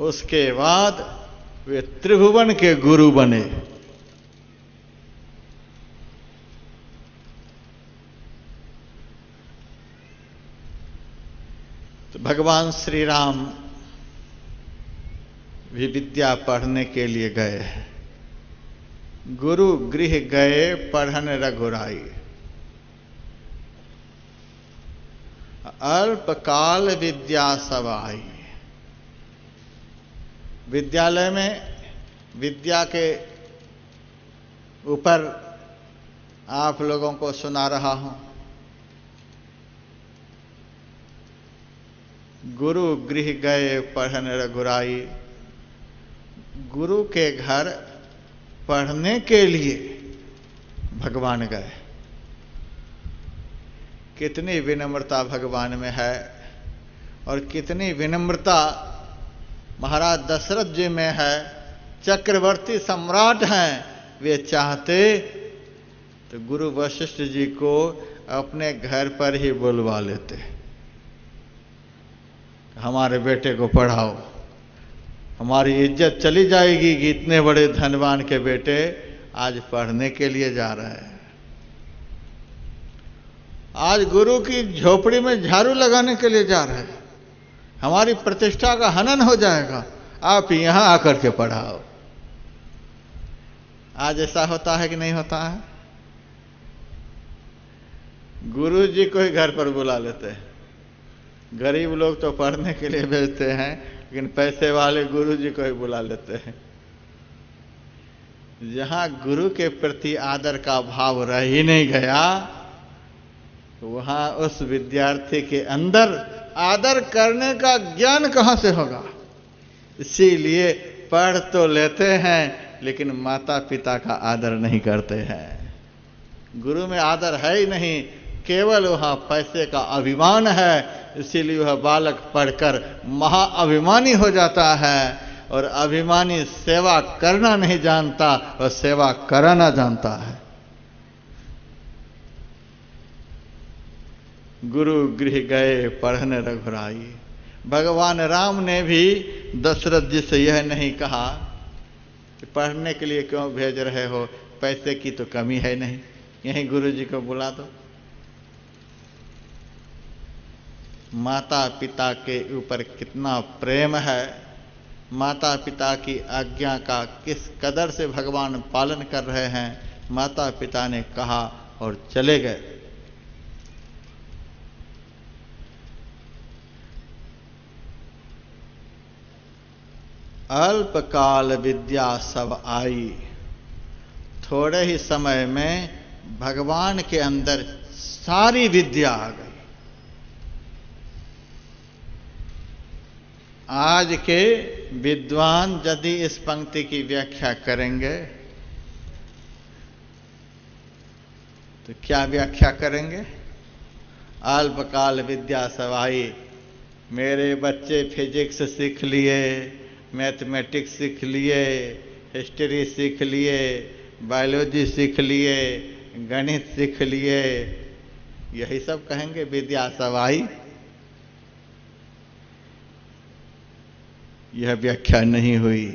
उसके बाद वे त्रिभुवन के गुरु बने। तो भगवान श्री राम भी विद्या पढ़ने के लिए गए हैं। गुरु गृह गए पढ़न रघुराई, अल्पकाल विद्या सवाई। विद्यालय में विद्या के ऊपर आप लोगों को सुना रहा हूं। गुरु गृह गए पढ़न रघुराई। गुरु के घर पढ़ने के लिए भगवान गए। कितनी विनम्रता भगवान में है और कितनी विनम्रता महाराज दशरथ जी में है। चक्रवर्ती सम्राट हैं, वे चाहते तो गुरु वशिष्ठ जी को अपने घर पर ही बुलवा लेते, हमारे बेटे को पढ़ाओ। हमारी इज्जत चली जाएगी कि इतने बड़े धनवान के बेटे आज पढ़ने के लिए जा रहे हैं। आज गुरु की झोपड़ी में झाड़ू लगाने के लिए जा रहे हैं। हमारी प्रतिष्ठा का हनन हो जाएगा, आप यहां आकर के पढ़ाओ। आज ऐसा होता है कि नहीं होता है? गुरु जी को ही घर पर बुला लेते हैं। गरीब लोग तो पढ़ने के लिए भेजते हैं, लेकिन पैसे वाले गुरु जी को ही बुला लेते हैं। जहां गुरु के प्रति आदर का भाव रह ही नहीं गया, वहां उस विद्यार्थी के अंदर आदर करने का ज्ञान कहां से होगा? इसीलिए पढ़ तो लेते हैं, लेकिन माता पिता का आदर नहीं करते हैं। गुरु में आदर है ही नहीं, केवल वहां पैसे का अभिमान है इसीलिए वह बालक पढ़कर महाअभिमानी हो जाता है, और अभिमानी सेवा करना नहीं जानता, वह सेवा कराना जानता है। गुरु गृह गए पढ़ने रघुराई। भगवान राम ने भी दशरथ जी से यह नहीं कहा कि पढ़ने के लिए क्यों भेज रहे हो, पैसे की तो कमी है नहीं, यहीं गुरु जी को बुला दो। माता पिता के ऊपर कितना प्रेम है, माता पिता की आज्ञा का किस कदर से भगवान पालन कर रहे हैं। माता पिता ने कहा और चले गए। अल्पकाल विद्या सब आई। थोड़े ही समय में भगवान के अंदर सारी विद्या आ गई। आज के विद्वान यदि इस पंक्ति की व्याख्या करेंगे तो क्या व्याख्या करेंगे? अल्पकाल विद्या सब आई। मेरे बच्चे फिजिक्स सीख लिए, मैथमेटिक्स सीख लिए, हिस्ट्री सीख लिए, बायोलॉजी सीख लिए, गणित सीख लिए, यही सब कहेंगे विद्या सब आई। यह व्याख्या नहीं हुई।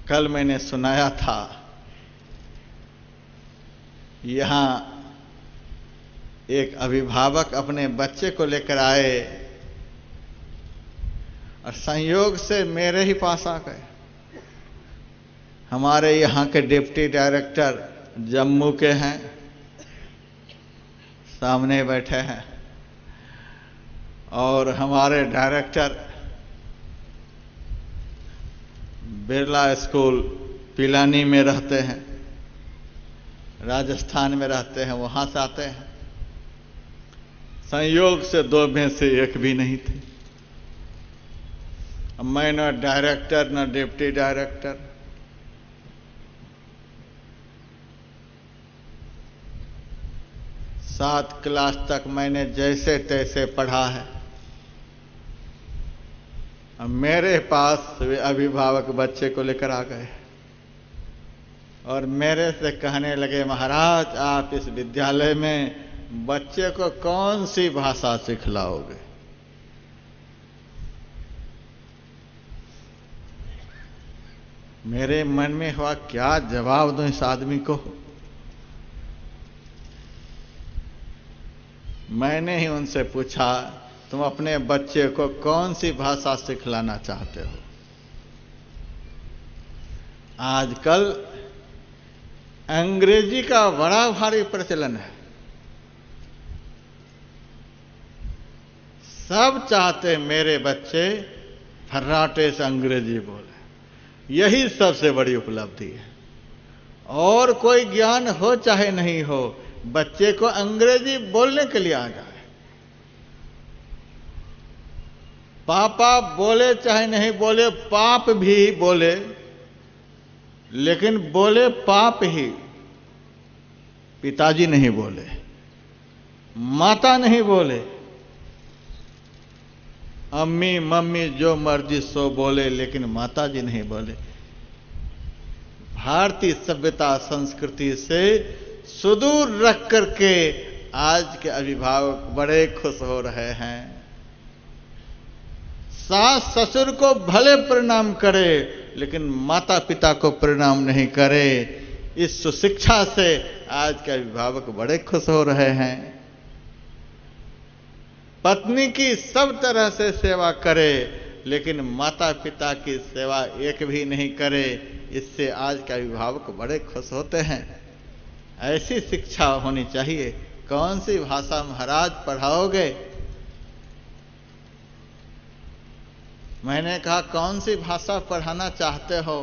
कल मैंने सुनाया था, यहां एक अभिभावक अपने बच्चे को लेकर आए और संयोग से मेरे ही पास आ गए। हमारे यहाँ के डिप्टी डायरेक्टर जम्मू के हैं, सामने बैठे हैं, और हमारे डायरेक्टर बिरला स्कूल पिलानी में रहते हैं, राजस्थान में रहते हैं, वहां से आते हैं। संयोग से दो में से एक भी नहीं थे। मैं न डायरेक्टर न डिप्टी डायरेक्टर। सात क्लास तक मैंने जैसे तैसे पढ़ा है। अब मेरे पास वे अभिभावक बच्चे को लेकर आ गए और मेरे से कहने लगे, महाराज आप इस विद्यालय में बच्चे को कौन सी भाषा सिखलाओगे? मेरे मन में हुआ क्या जवाब दूं इस आदमी को। मैंने ही उनसे पूछा, तुम अपने बच्चे को कौन सी भाषा सिखलाना चाहते हो? आजकल अंग्रेजी का बड़ा भारी प्रचलन है। सब चाहते मेरे बच्चे फर्राटे से अंग्रेजी बोले। यही सबसे बड़ी उपलब्धि है। और कोई ज्ञान हो चाहे नहीं हो, बच्चे को अंग्रेजी बोलने के लिए आ जाए। पापा बोले चाहे नहीं बोले, पाप भी बोले, लेकिन बोले पाप ही। पिताजी नहीं बोले, माता नहीं बोले, अम्मी मम्मी जो मर्जी सो बोले, लेकिन माता जी नहीं बोले। भारतीय सभ्यता संस्कृति से सुदूर रख करके आज के अभिभावक बड़े खुश हो रहे हैं। सास ससुर को भले प्रणाम करे, लेकिन माता पिता को प्रणाम नहीं करे। इस सुशिक्षा से आज के अभिभावक बड़े खुश हो रहे हैं। पत्नी की सब तरह से सेवा करे, लेकिन माता पिता की सेवा एक भी नहीं करे। इससे आज के अभिभावक बड़े खुश होते हैं। ऐसी शिक्षा होनी चाहिए। कौन सी भाषा महाराज पढ़ाओगे? मैंने कहा कौन सी भाषा पढ़ाना चाहते हो?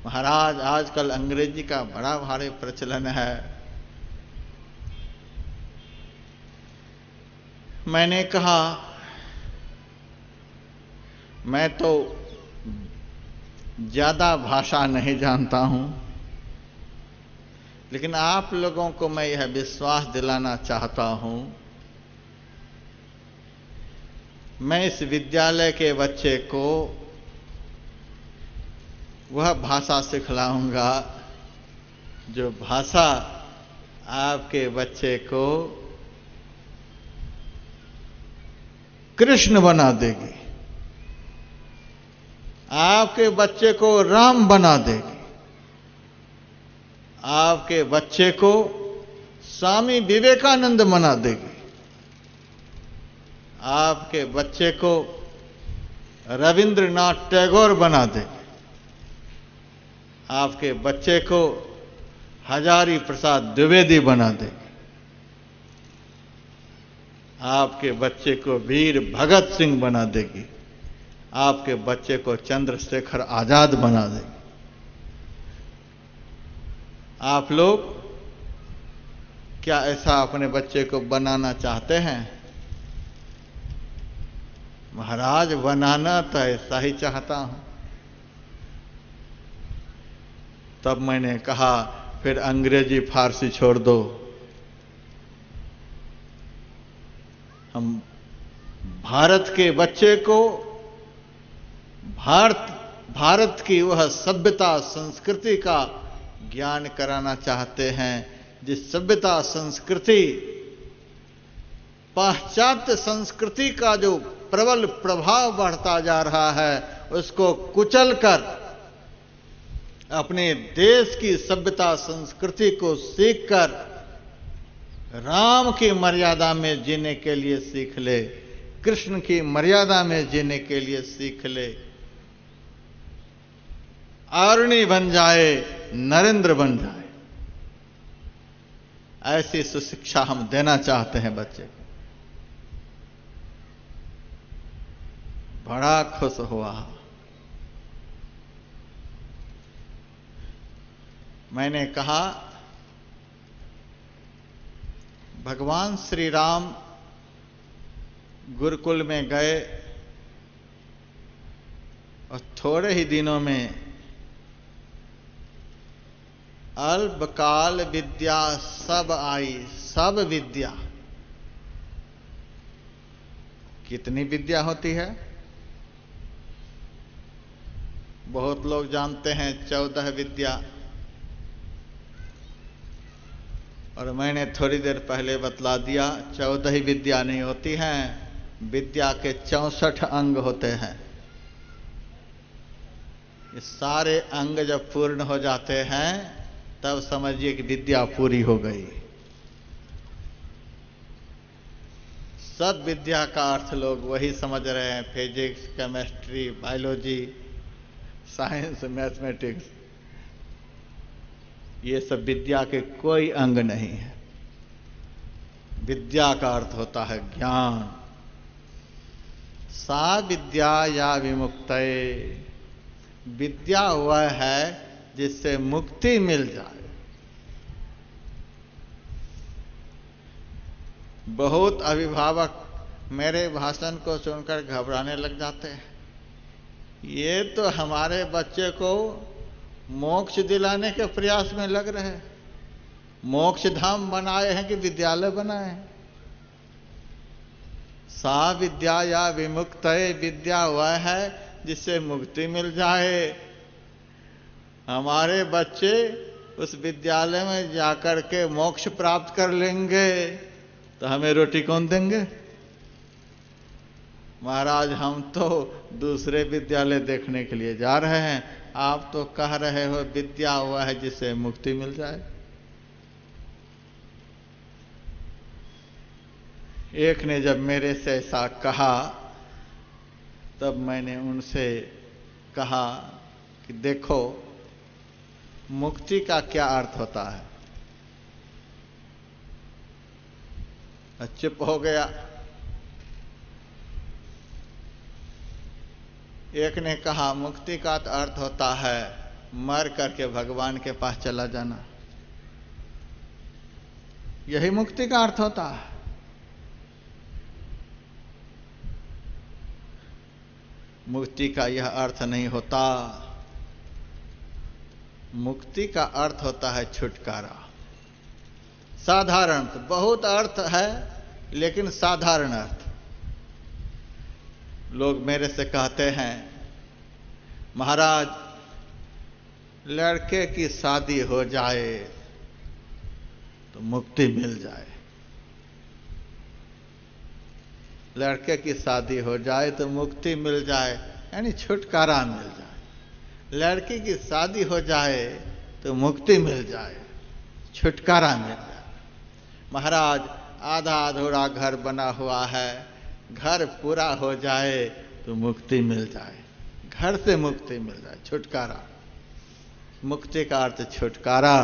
महाराज आजकल अंग्रेजी का बड़ा भारी प्रचलन है। मैंने कहा मैं तो ज्यादा भाषा नहीं जानता हूं, लेकिन आप लोगों को मैं यह विश्वास दिलाना चाहता हूं, मैं इस विद्यालय के बच्चे को वह भाषा सिखलाऊंगा जो भाषा आपके बच्चे को कृष्ण बना देगी, आपके बच्चे को राम बना देगी, आपके बच्चे को स्वामी विवेकानंद बना देगी, आपके बच्चे को रविंद्रनाथ टैगोर बना देगी, आपके बच्चे को हजारी प्रसाद द्विवेदी बना देगी, आपके बच्चे को वीर भगत सिंह बना देगी, आपके बच्चे को चंद्रशेखर आजाद बना देगी। आप लोग क्या ऐसा अपने बच्चे को बनाना चाहते हैं? महाराज, बनाना तो ऐसा ही चाहता हूं। तब मैंने कहा फिर अंग्रेजी फारसी छोड़ दो, हम भारत के बच्चे को भारत की वह सभ्यता संस्कृति का ज्ञान कराना चाहते हैं, जिस सभ्यता संस्कृति पाश्चात्य संस्कृति का जो प्रबल प्रभाव बढ़ता जा रहा है उसको कुचलकर अपने देश की सभ्यता संस्कृति को सीखकर राम की मर्यादा में जीने के लिए सीख ले, कृष्ण की मर्यादा में जीने के लिए सीख ले, आरणी बन जाए, नरेंद्र बन जाए। ऐसी सुशिक्षा हम देना चाहते हैं बच्चे को। बड़ा खुश हुआ। मैंने कहा भगवान श्री राम गुरुकुल में गए और थोड़े ही दिनों में अल्पकाल विद्या सब आई, सब विद्या। कितनी विद्या होती है? बहुत लोग जानते हैं 14 विद्या, और मैंने थोड़ी देर पहले बतला दिया 14 ही विद्या नहीं होती हैं, विद्या के 64 अंग होते हैं। ये सारे अंग जब पूर्ण हो जाते हैं तब समझिए कि विद्या पूरी हो गई। सब विद्या का अर्थ लोग वही समझ रहे हैं, physics, chemistry, biology, science, mathematics. ये सब विद्या के कोई अंग नहीं है। विद्या का अर्थ होता है ज्ञान। सा विद्या या विमुक्तये, विद्या वह है जिससे मुक्ति मिल जाए। बहुत अभिभावक मेरे भाषण को सुनकर घबराने लग जाते हैं। ये तो हमारे बच्चे को मोक्ष दिलाने के प्रयास में लग रहे हैं। मोक्ष धाम बनाए हैं कि विद्यालय बनाए हैं? सा विद्या या विमुक्तये, विद्या वह है जिससे मुक्ति मिल जाए। हमारे बच्चे उस विद्यालय में जाकर के मोक्ष प्राप्त कर लेंगे तो हमें रोटी कौन देंगे? महाराज, हम तो दूसरे विद्यालय देखने के लिए जा रहे हैं, आप तो कह रहे हो विद्या हुआ है जिससे मुक्ति मिल जाए। एक ने जब मेरे से ऐसा कहा तब मैंने उनसे कहा कि देखो, मुक्ति का क्या अर्थ होता है? चुप हो गया। एक ने कहा मुक्ति का अर्थ होता है मर करके भगवान के पास चला जाना, यही मुक्ति का अर्थ होता है। मुक्ति का यह अर्थ नहीं होता। मुक्ति का अर्थ होता है छुटकारा। साधारण, बहुत अर्थ है लेकिन साधारण अर्थ। लोग मेरे से कहते हैं महाराज लड़के की शादी हो जाए तो मुक्ति मिल जाए, लड़के की शादी हो जाए तो मुक्ति मिल जाए, यानी छुटकारा मिल जाए। लड़की की शादी हो जाए तो मुक्ति मिल जाए, छुटकारा मिल जाए। महाराज आधा अधूरा घर बना हुआ है, घर पूरा हो जाए तो मुक्ति मिल जाए, घर से मुक्ति मिल जाए, छुटकारा। मुक्ति का अर्थ छुटकारा।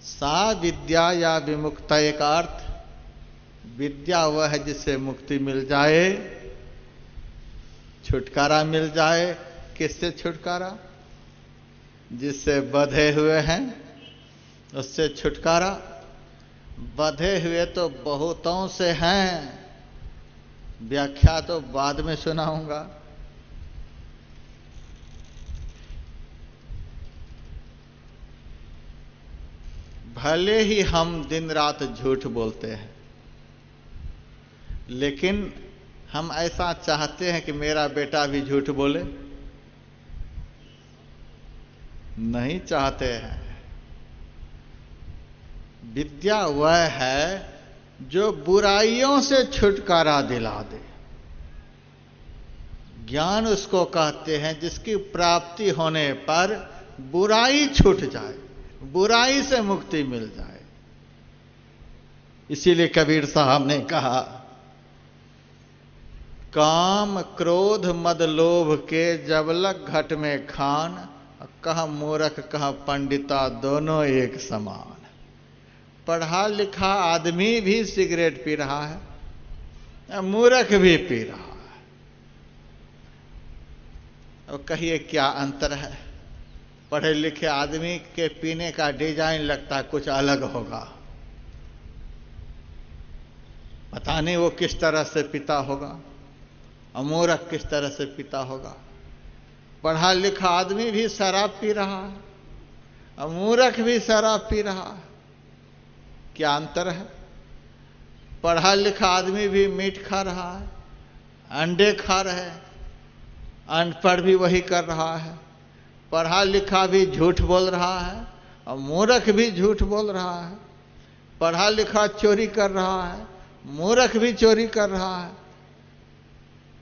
सा विद्या या विमुक्तये का अर्थ, विद्या वह है जिससे मुक्ति मिल जाए, छुटकारा मिल जाए। किससे छुटकारा? जिससे बंधे हुए हैं उससे छुटकारा। बंधे हुए तो बहुतों से हैं, व्याख्या तो बाद में सुनाऊंगा। भले ही हम दिन रात झूठ बोलते हैं, लेकिन हम ऐसा चाहते हैं कि मेरा बेटा भी झूठ बोले? नहीं चाहते हैं। विद्या वह है जो बुराइयों से छुटकारा दिला दे। ज्ञान उसको कहते हैं जिसकी प्राप्ति होने पर बुराई छूट जाए, बुराई से मुक्ति मिल जाए। इसीलिए कबीर साहब ने कहा, काम क्रोध मद लोभ के जबलक घट में खान, कह मूर्ख कह पंडिता दोनों एक समान। पढ़ा लिखा आदमी भी सिगरेट पी रहा है, मूर्ख भी पी रहा है। अब कहिए क्या अंतर है? पढ़े लिखे आदमी के पीने का डिजाइन लगता है कुछ अलग होगा, पता नहीं वो किस तरह से पीता होगा, और मूर्ख किस तरह से पीता होगा। पढ़ा लिखा आदमी भी शराब पी रहा है और मूर्ख भी शराब पी रहा है। क्या अंतर है? पढ़ा लिखा आदमी भी मीट खा रहा है, अंडे खा रहे हैं, अनपढ़ भी वही कर रहा है। पढ़ा लिखा भी झूठ बोल रहा है और मूर्ख भी झूठ बोल रहा है। पढ़ा लिखा चोरी कर रहा है, मूर्ख भी चोरी कर रहा है।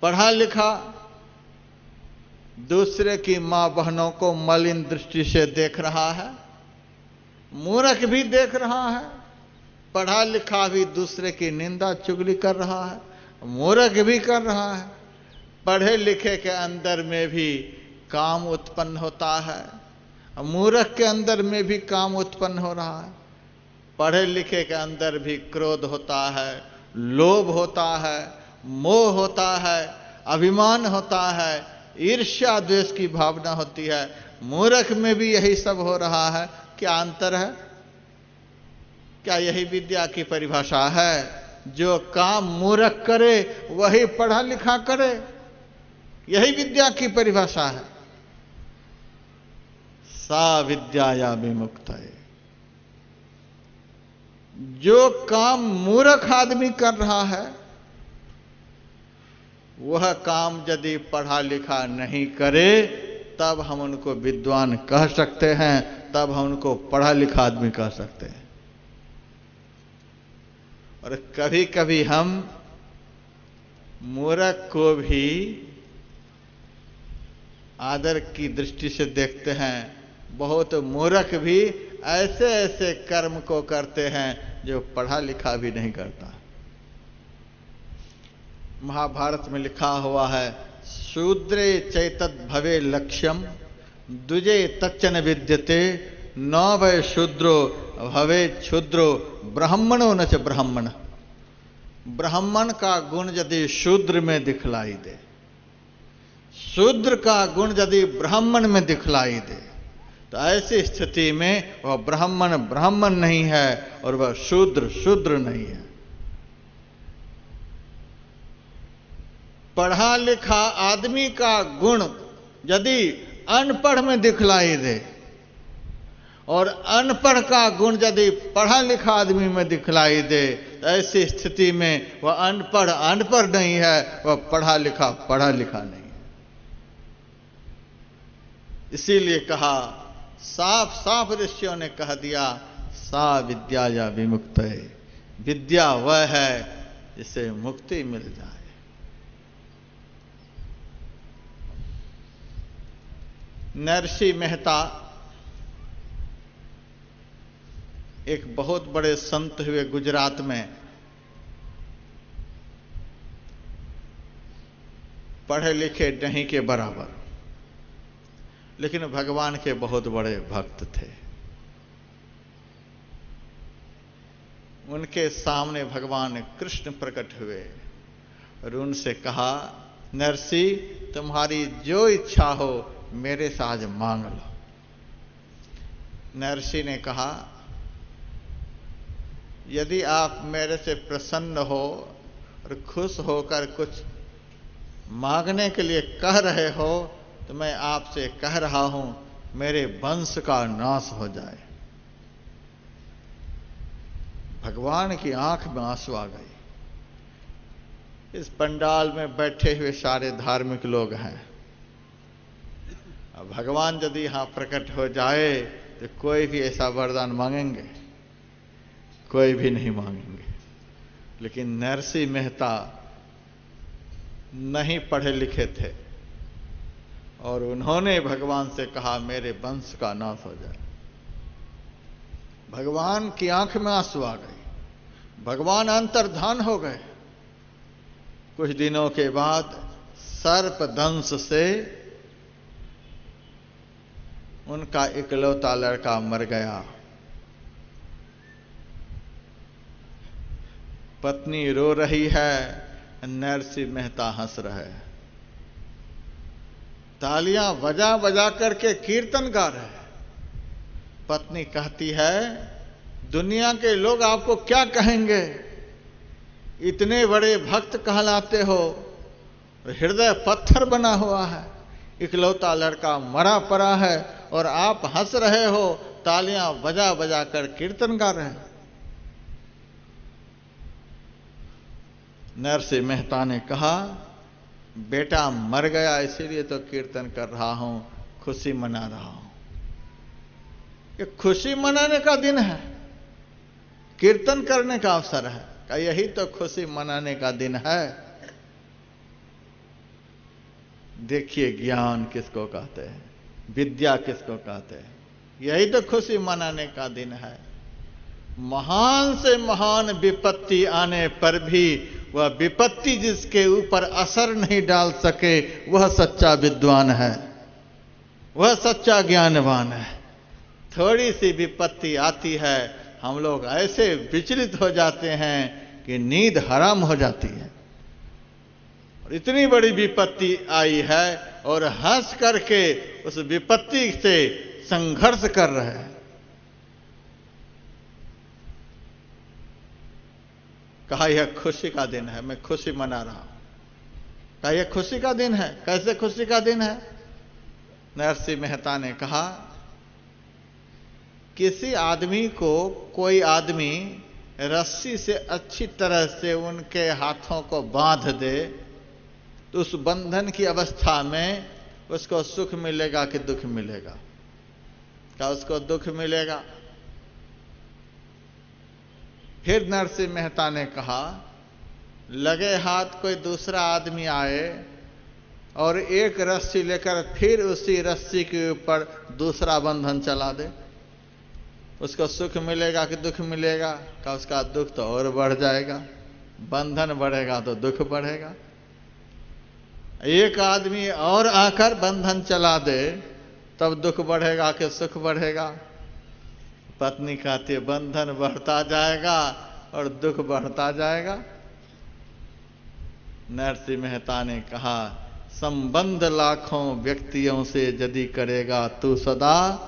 पढ़ा लिखा दूसरे की मां बहनों को मलिन दृष्टि से देख रहा है, मूर्ख भी देख रहा है। पढ़ा लिखा भी दूसरे की निंदा चुगली कर रहा है, मूर्ख भी कर रहा है। पढ़े लिखे के अंदर में भी काम उत्पन्न होता है, मूर्ख के अंदर में भी काम उत्पन्न हो रहा है। पढ़े लिखे के अंदर भी क्रोध होता है, लोभ होता है, मोह होता है, अभिमान होता है, ईर्ष्या द्वेष की भावना होती है। मूर्ख में भी यही सब हो रहा है। क्या अंतर है? क्या यही विद्या की परिभाषा है? जो काम मूर्ख करे वही पढ़ा लिखा करे, यही विद्या की परिभाषा है। सा विद्या या विमुक्तये। जो काम मूर्ख आदमी कर रहा है वह काम यदि पढ़ा लिखा नहीं करे तब हम उनको विद्वान कह सकते हैं, तब हम उनको पढ़ा लिखा आदमी कह सकते हैं। और कभी कभी हम मूर्ख को भी आदर की दृष्टि से देखते हैं। बहुत मूर्ख भी ऐसे ऐसे कर्म को करते हैं जो पढ़ा लिखा भी नहीं करता। महाभारत में लिखा हुआ है, शूद्रे चैतत भवे लक्ष्यम द्विजे तच्चन विद्यते न वै शूद्रो भवे क्षुद्रो ब्राह्मणो न च ब्राह्मण। ब्राह्मण का गुण यदि शूद्र में दिखलाई दे, शूद्र का गुण यदि ब्राह्मण में दिखलाई दे, तो ऐसी स्थिति में वह ब्राह्मण ब्राह्मण नहीं है और वह शूद्र शूद्र नहीं है। पढ़ा लिखा आदमी का गुण यदि अनपढ़ में दिखलाई दे, और अनपढ़ का गुण यदि पढ़ा लिखा आदमी में दिखलाई दे, तो ऐसी स्थिति में वह अनपढ़ अनपढ़ नहीं है, वह पढ़ा लिखा नहीं है। इसीलिए कहा, साफ साफ ऋषियों ने कह दिया, सा विद्या या विमुक्त है, विद्या वह है जिसे मुक्ति मिल जाए। नरसिंह मेहता एक बहुत बड़े संत हुए गुजरात में, पढ़े लिखे नहीं के बराबर, लेकिन भगवान के बहुत बड़े भक्त थे। उनके सामने भगवान कृष्ण प्रकट हुए और उनसे कहा, नरसिंह तुम्हारी जो इच्छा हो मेरे से आज मांग लो। नरसिंह ने कहा, यदि आप मेरे से प्रसन्न हो और खुश होकर कुछ मांगने के लिए कह रहे हो, तो मैं आपसे कह रहा हूं, मेरे वंश का नाश हो जाए। भगवान की आंख में आंसू आ गई। इस पंडाल में बैठे हुए सारे धार्मिक लोग हैं। अब भगवान यदि यहां प्रकट हो जाए तो कोई भी ऐसा वरदान मांगेंगे? कोई भी नहीं मांगेंगे। लेकिन नरसिंह मेहता नहीं पढ़े लिखे थे और उन्होंने भगवान से कहा, मेरे वंश का नाश हो जाए। भगवान की आंख में आंसू आ गए, भगवान अंतर्धान हो गए। कुछ दिनों के बाद सर्प दंश से उनका इकलौता लड़का मर गया। पत्नी रो रही है, नरसिंह मेहता हंस रहे हैं। तालियां बजा बजा करके कीर्तन गा रहे हैं। पत्नी कहती है, दुनिया के लोग आपको क्या कहेंगे? इतने बड़े भक्त कहलाते हो, हृदय पत्थर बना हुआ है, इकलौता लड़का मरा पड़ा है और आप हंस रहे हो, तालियां बजा बजा कर कीर्तन गा रहे हैं। नरसिंह मेहता ने कहा, बेटा मर गया इसीलिए तो कीर्तन कर रहा हूं, खुशी मना रहा हूं। ये खुशी मनाने का दिन है, कीर्तन करने का अवसर है। क्या यही तो खुशी मनाने का दिन है? देखिए, ज्ञान किसको कहते हैं, विद्या किसको कहते हैं? यही तो खुशी मनाने का दिन है। महान से महान विपत्ति आने पर भी वह विपत्ति जिसके ऊपर असर नहीं डाल सके, वह सच्चा विद्वान है, वह सच्चा ज्ञानवान है। थोड़ी सी विपत्ति आती है, हम लोग ऐसे विचलित हो जाते हैं कि नींद हराम हो जाती है। और इतनी बड़ी विपत्ति आई है और हंस करके उस विपत्ति से संघर्ष कर रहे हैं। कहा, यह खुशी का दिन है, मैं खुशी मना रहा हूं। कहा, यह खुशी का दिन है। कैसे खुशी का दिन है? नरसिंह मेहता ने कहा, किसी आदमी को कोई आदमी रस्सी से अच्छी तरह से उनके हाथों को बांध दे, तो उस बंधन की अवस्था में उसको सुख मिलेगा कि दुख मिलेगा? क्या उसको दुख मिलेगा? फिर नरसिंह मेहता ने कहा, लगे हाथ कोई दूसरा आदमी आए और एक रस्सी लेकर फिर उसी रस्सी के ऊपर दूसरा बंधन चला दे, उसको सुख मिलेगा कि दुख मिलेगा? का उसका दुख तो और बढ़ जाएगा। बंधन बढ़ेगा तो दुख बढ़ेगा। एक आदमी और आकर बंधन चला दे, तब दुख बढ़ेगा कि सुख बढ़ेगा? पत्नी कहती है, बंधन बढ़ता जाएगा और दुख बढ़ता जाएगा। नरसिंह मेहता ने कहा, संबंध लाखों व्यक्तियों से यदि करेगा तू सदा,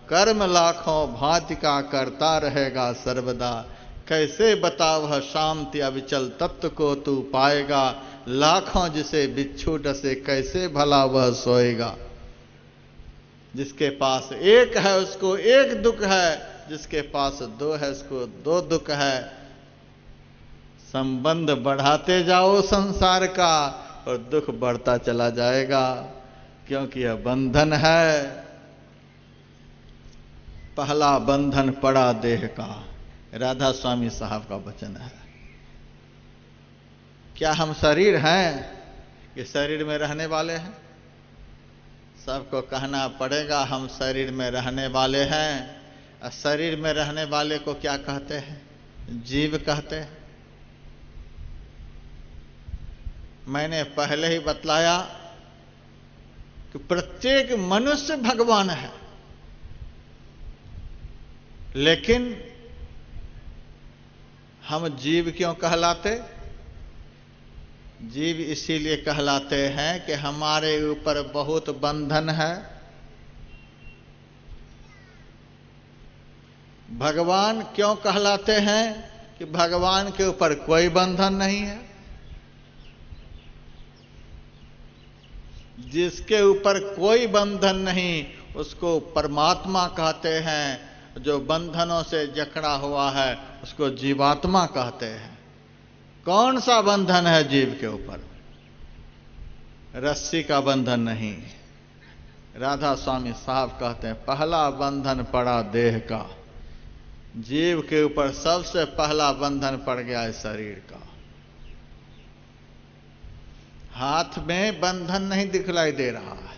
कर्म लाखों भांति का करता रहेगा सर्वदा। कैसे बता वह शांति अविचल तत्व को तू पाएगा, लाखों जिसे बिच्छू डसे कैसे भला वह सोएगा। जिसके पास एक है उसको एक दुख है, जिसके पास दो है उसको दो दुख है। संबंध बढ़ाते जाओ संसार का और दुख बढ़ता चला जाएगा, क्योंकि यह बंधन है। पहला बंधन पड़ा देह का, राधा स्वामी साहब का वचन है। क्या हम शरीर हैं कि शरीर में रहने वाले हैं? सबको कहना पड़ेगा हम शरीर में रहने वाले हैं। और शरीर में रहने वाले को क्या कहते हैं? जीव कहते हैं। मैंने पहले ही बतलाया कि प्रत्येक मनुष्य भगवान है, लेकिन हम जीव क्यों कहलाते? जीव इसीलिए कहलाते हैं कि हमारे ऊपर बहुत बंधन है। भगवान क्यों कहलाते हैं कि भगवान के ऊपर कोई बंधन नहीं है। जिसके ऊपर कोई बंधन नहीं उसको परमात्मा कहते हैं। जो बंधनों से जकड़ा हुआ है उसको जीवात्मा कहते हैं। कौन सा बंधन है जीव के ऊपर? रस्सी का बंधन नहीं। राधा स्वामी साहब कहते हैं पहला बंधन पड़ा देह का। जीव के ऊपर सबसे पहला बंधन पड़ गया है शरीर का। हाथ में बंधन नहीं दिखलाई दे रहा है,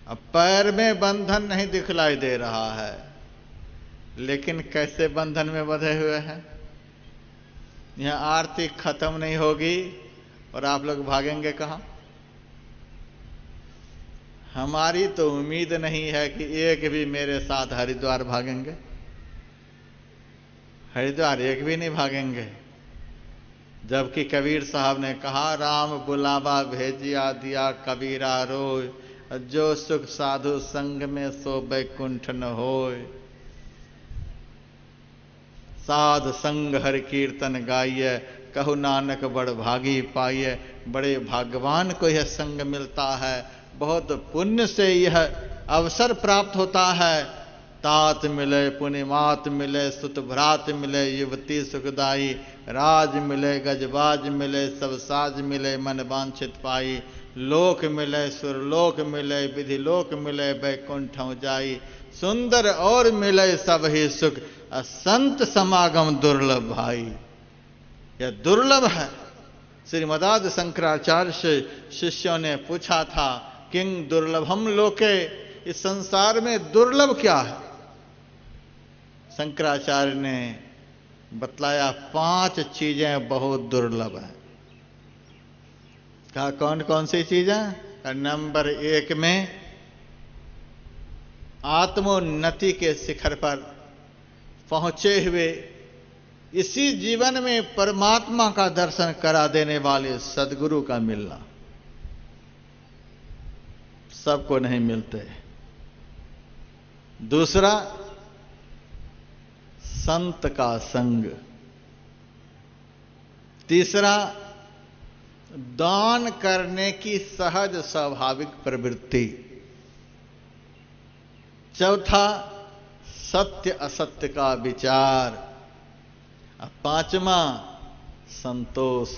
अब पैर में बंधन नहीं दिखलाई दे रहा है, लेकिन कैसे बंधन में बंधे हुए हैं। यहां आरती खत्म नहीं होगी और आप लोग भागेंगे कहां? हमारी तो उम्मीद नहीं है कि एक भी मेरे साथ हरिद्वार भागेंगे। हरिद्वार एक भी नहीं भागेंगे, जबकि कबीर साहब ने कहा राम बुलावा भेजिया दिया कबीरा रोय, जो सुख साधु संग में सो बैकुंठ न होय। साध संग हर कीर्तन गाइए, कहु नानक बड़ भागी पाइए। बड़े भाग्यवान को यह संग मिलता है, बहुत पुण्य से यह अवसर प्राप्त होता है। तात मिले पुण्यमात मिले, सुत भ्रात मिले, युवती सुखदाई। राज मिले गजबाज मिले, सब साज मिले, मन वांछित पाई। लोक मिले सुरलोक मिले, विधि लोक मिले, बैकुंठ जाई। सुंदर और मिले सब ही सुख, संत समागम दुर्लभ भाई। यह दुर्लभ है। श्रीमदाद शंकराचार्य से शिष्यों ने पूछा था किंग दुर्लभम लोके, इस संसार में दुर्लभ क्या है? शंकराचार्य ने बतलाया 5 चीजें बहुत दुर्लभ हैं। कहा कौन कौन सी चीजें? नंबर 1 में आत्मोन्नति के शिखर पर पहुंचे हुए इसी जीवन में परमात्मा का दर्शन करा देने वाले सदगुरु का मिलना। सबको नहीं मिलते। दूसरा, संत का संग। तीसरा, दान करने की सहज स्वाभाविक प्रवृत्ति। चौथा, सत्य असत्य का विचार। और 5वां, संतोष।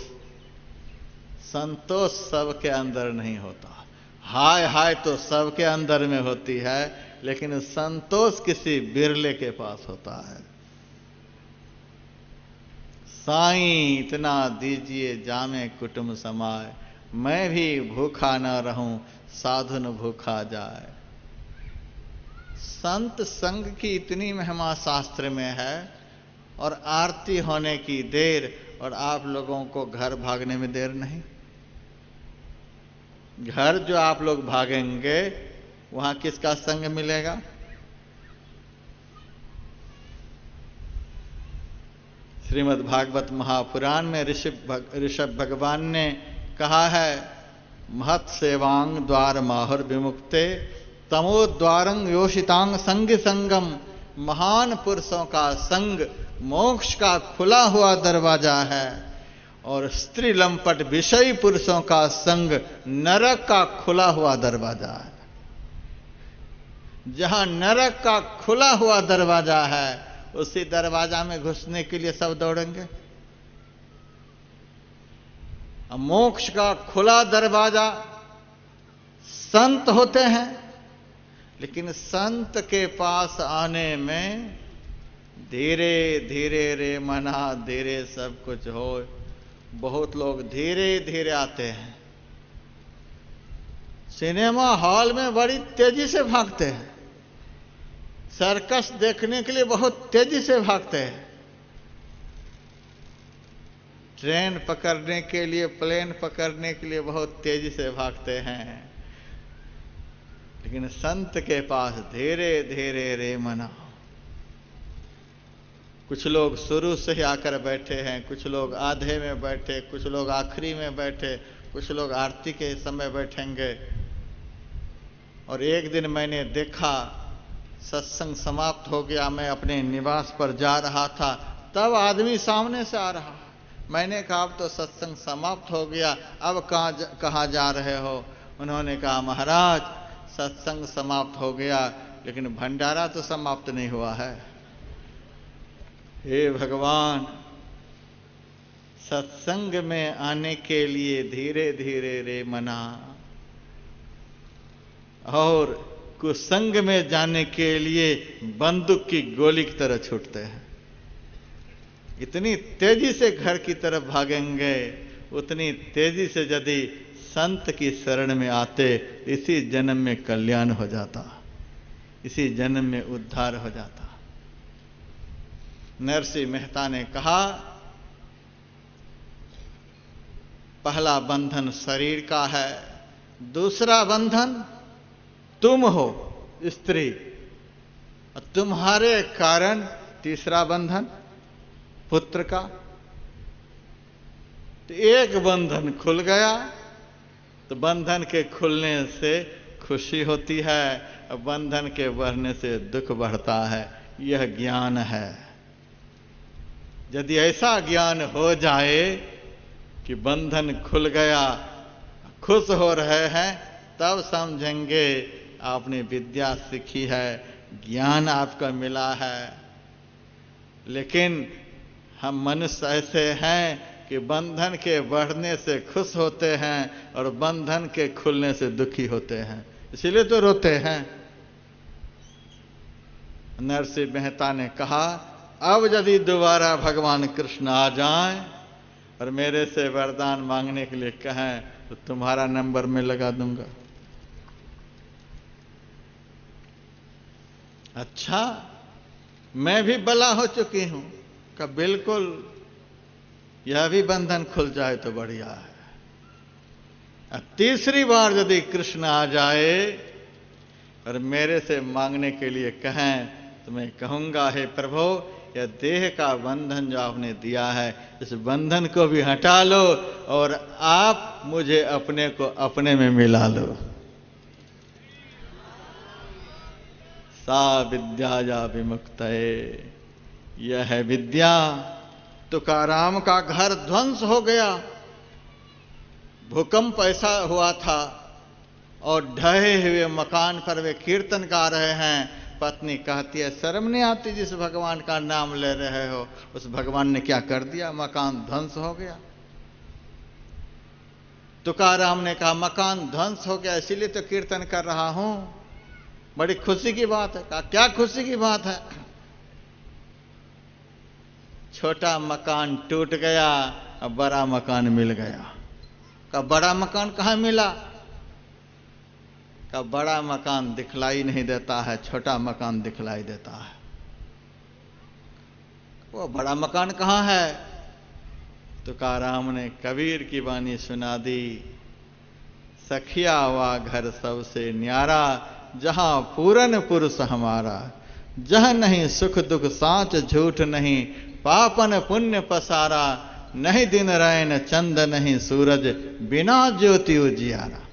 संतोष सबके अंदर नहीं होता। हाय हाय तो सबके अंदर में होती है, लेकिन संतोष किसी बिरले के पास होता है। साईं इतना दीजिए जामे कुटुंब समाए, मैं भी भूखा न रहूं साधु न भूखा जाए। संत संग की इतनी महिमा शास्त्र में है, और आरती होने की देर और आप लोगों को घर भागने में देर नहीं। घर जो आप लोग भागेंगे वहां किसका संग मिलेगा? श्रीमद् भागवत महापुराण में ऋषभ भगवान ने कहा है, महत सेवांग द्वार माहुर विमुक्ते तमो द्वारंग योषितांग संग संगम। महान पुरुषों का संग मोक्ष का खुला हुआ दरवाजा है, और स्त्री लंपट विषयी पुरुषों का संग नरक का खुला हुआ दरवाजा है। जहां नरक का खुला हुआ दरवाजा है, उसी दरवाजा में घुसने के लिए सब दौड़ेंगे। मोक्ष का खुला दरवाजा संत होते हैं, लेकिन संत के पास आने में धीरे धीरे रे मना, धीरे सब कुछ हो। बहुत लोग धीरे धीरे आते हैं। सिनेमा हॉल में बड़ी तेजी से भागते हैं, सर्कस देखने के लिए बहुत तेजी से भागते हैं, ट्रेन पकड़ने के लिए, प्लेन पकड़ने के लिए बहुत तेजी से भागते हैं। लेकिन संत के पास धीरे धीरे रे मना। कुछ लोग शुरू से ही आकर बैठे हैं, कुछ लोग आधे में बैठे, कुछ लोग आखिरी में बैठे, कुछ लोग आरती के समय बैठेंगे। और एक दिन मैंने देखा, सत्संग समाप्त हो गया, मैं अपने निवास पर जा रहा था, तब आदमी सामने से आ रहा। मैंने कहा अब तो सत्संग समाप्त हो गया, अब कहाँ जा रहे हो? उन्होंने कहा महाराज सत्संग समाप्त हो गया, लेकिन भंडारा तो समाप्त नहीं हुआ है। हे भगवान, सत्संग में आने के लिए धीरे धीरे रे मना, और कुसंग में जाने के लिए बंदूक की गोली की तरह छूटते हैं। इतनी तेजी से घर की तरफ भागेंगे, उतनी तेजी से यदि संत की शरण में आते, इसी जन्म में कल्याण हो जाता, इसी जन्म में उद्धार हो जाता। नरसिंह मेहता ने कहा, पहला बंधन शरीर का है, दूसरा बंधन तुम हो स्त्री, और तुम्हारे कारण तीसरा बंधन पुत्र का। तो एक बंधन खुल गया, तो बंधन के खुलने से खुशी होती है, और बंधन के बढ़ने से दुख बढ़ता है। यह ज्ञान है। यदि ऐसा ज्ञान हो जाए कि बंधन खुल गया, खुश हो रहे हैं, तब समझेंगे आपने विद्या सीखी है, ज्ञान आपका मिला है। लेकिन हम मनुष्य ऐसे हैं कि बंधन के बढ़ने से खुश होते हैं और बंधन के खुलने से दुखी होते हैं, इसीलिए तो रोते हैं। नरसिंह मेहता ने कहा, अब यदि दोबारा भगवान कृष्ण आ जाएं और मेरे से वरदान मांगने के लिए कहें, तो तुम्हारा नंबर मैं लगा दूंगा। अच्छा, मैं भी बला हो चुकी हूं का? बिल्कुल, यह भी बंधन खुल जाए तो बढ़िया है। तीसरी बार यदि कृष्ण आ जाए और मेरे से मांगने के लिए कहें, तो मैं कहूंगा, हे प्रभु, यह देह का बंधन जो आपने दिया है, इस बंधन को भी हटा लो और आप मुझे अपने को अपने में मिला लो। सा विद्या या विमुक्तये, यह है विद्या। तुकाराम का घर ध्वंस हो गया, भूकंप ऐसा हुआ था, और ढहे हुए मकान पर वे कीर्तन गा रहे हैं। पत्नी कहती है, शर्म नहीं आती जिस भगवान का नाम ले रहे हो? उस भगवान ने क्या कर दिया? मकान ध्वंस हो गया। तुकाराम ने कहा, मकान ध्वंस हो गया इसीलिए तो कीर्तन कर रहा हूं, बड़ी खुशी की बात है। कहा, क्या खुशी की बात है? छोटा मकान टूट गया, अब बड़ा मकान मिल गया। का बड़ा मकान कहां मिला? का बड़ा मकान दिखलाई नहीं देता है, छोटा मकान दिखलाई देता है। वो बड़ा मकान कहां है? तुकाराम ने कबीर की वाणी सुना दी, सखिया हुआ घर सबसे न्यारा, जहां पूरन पुरुष हमारा, जह नहीं सुख दुख साच झूठ नहीं, पापन पुण्य पसारा, नहीं दिन रैन चंद नहीं सूरज, बिना ज्योति उजियारा।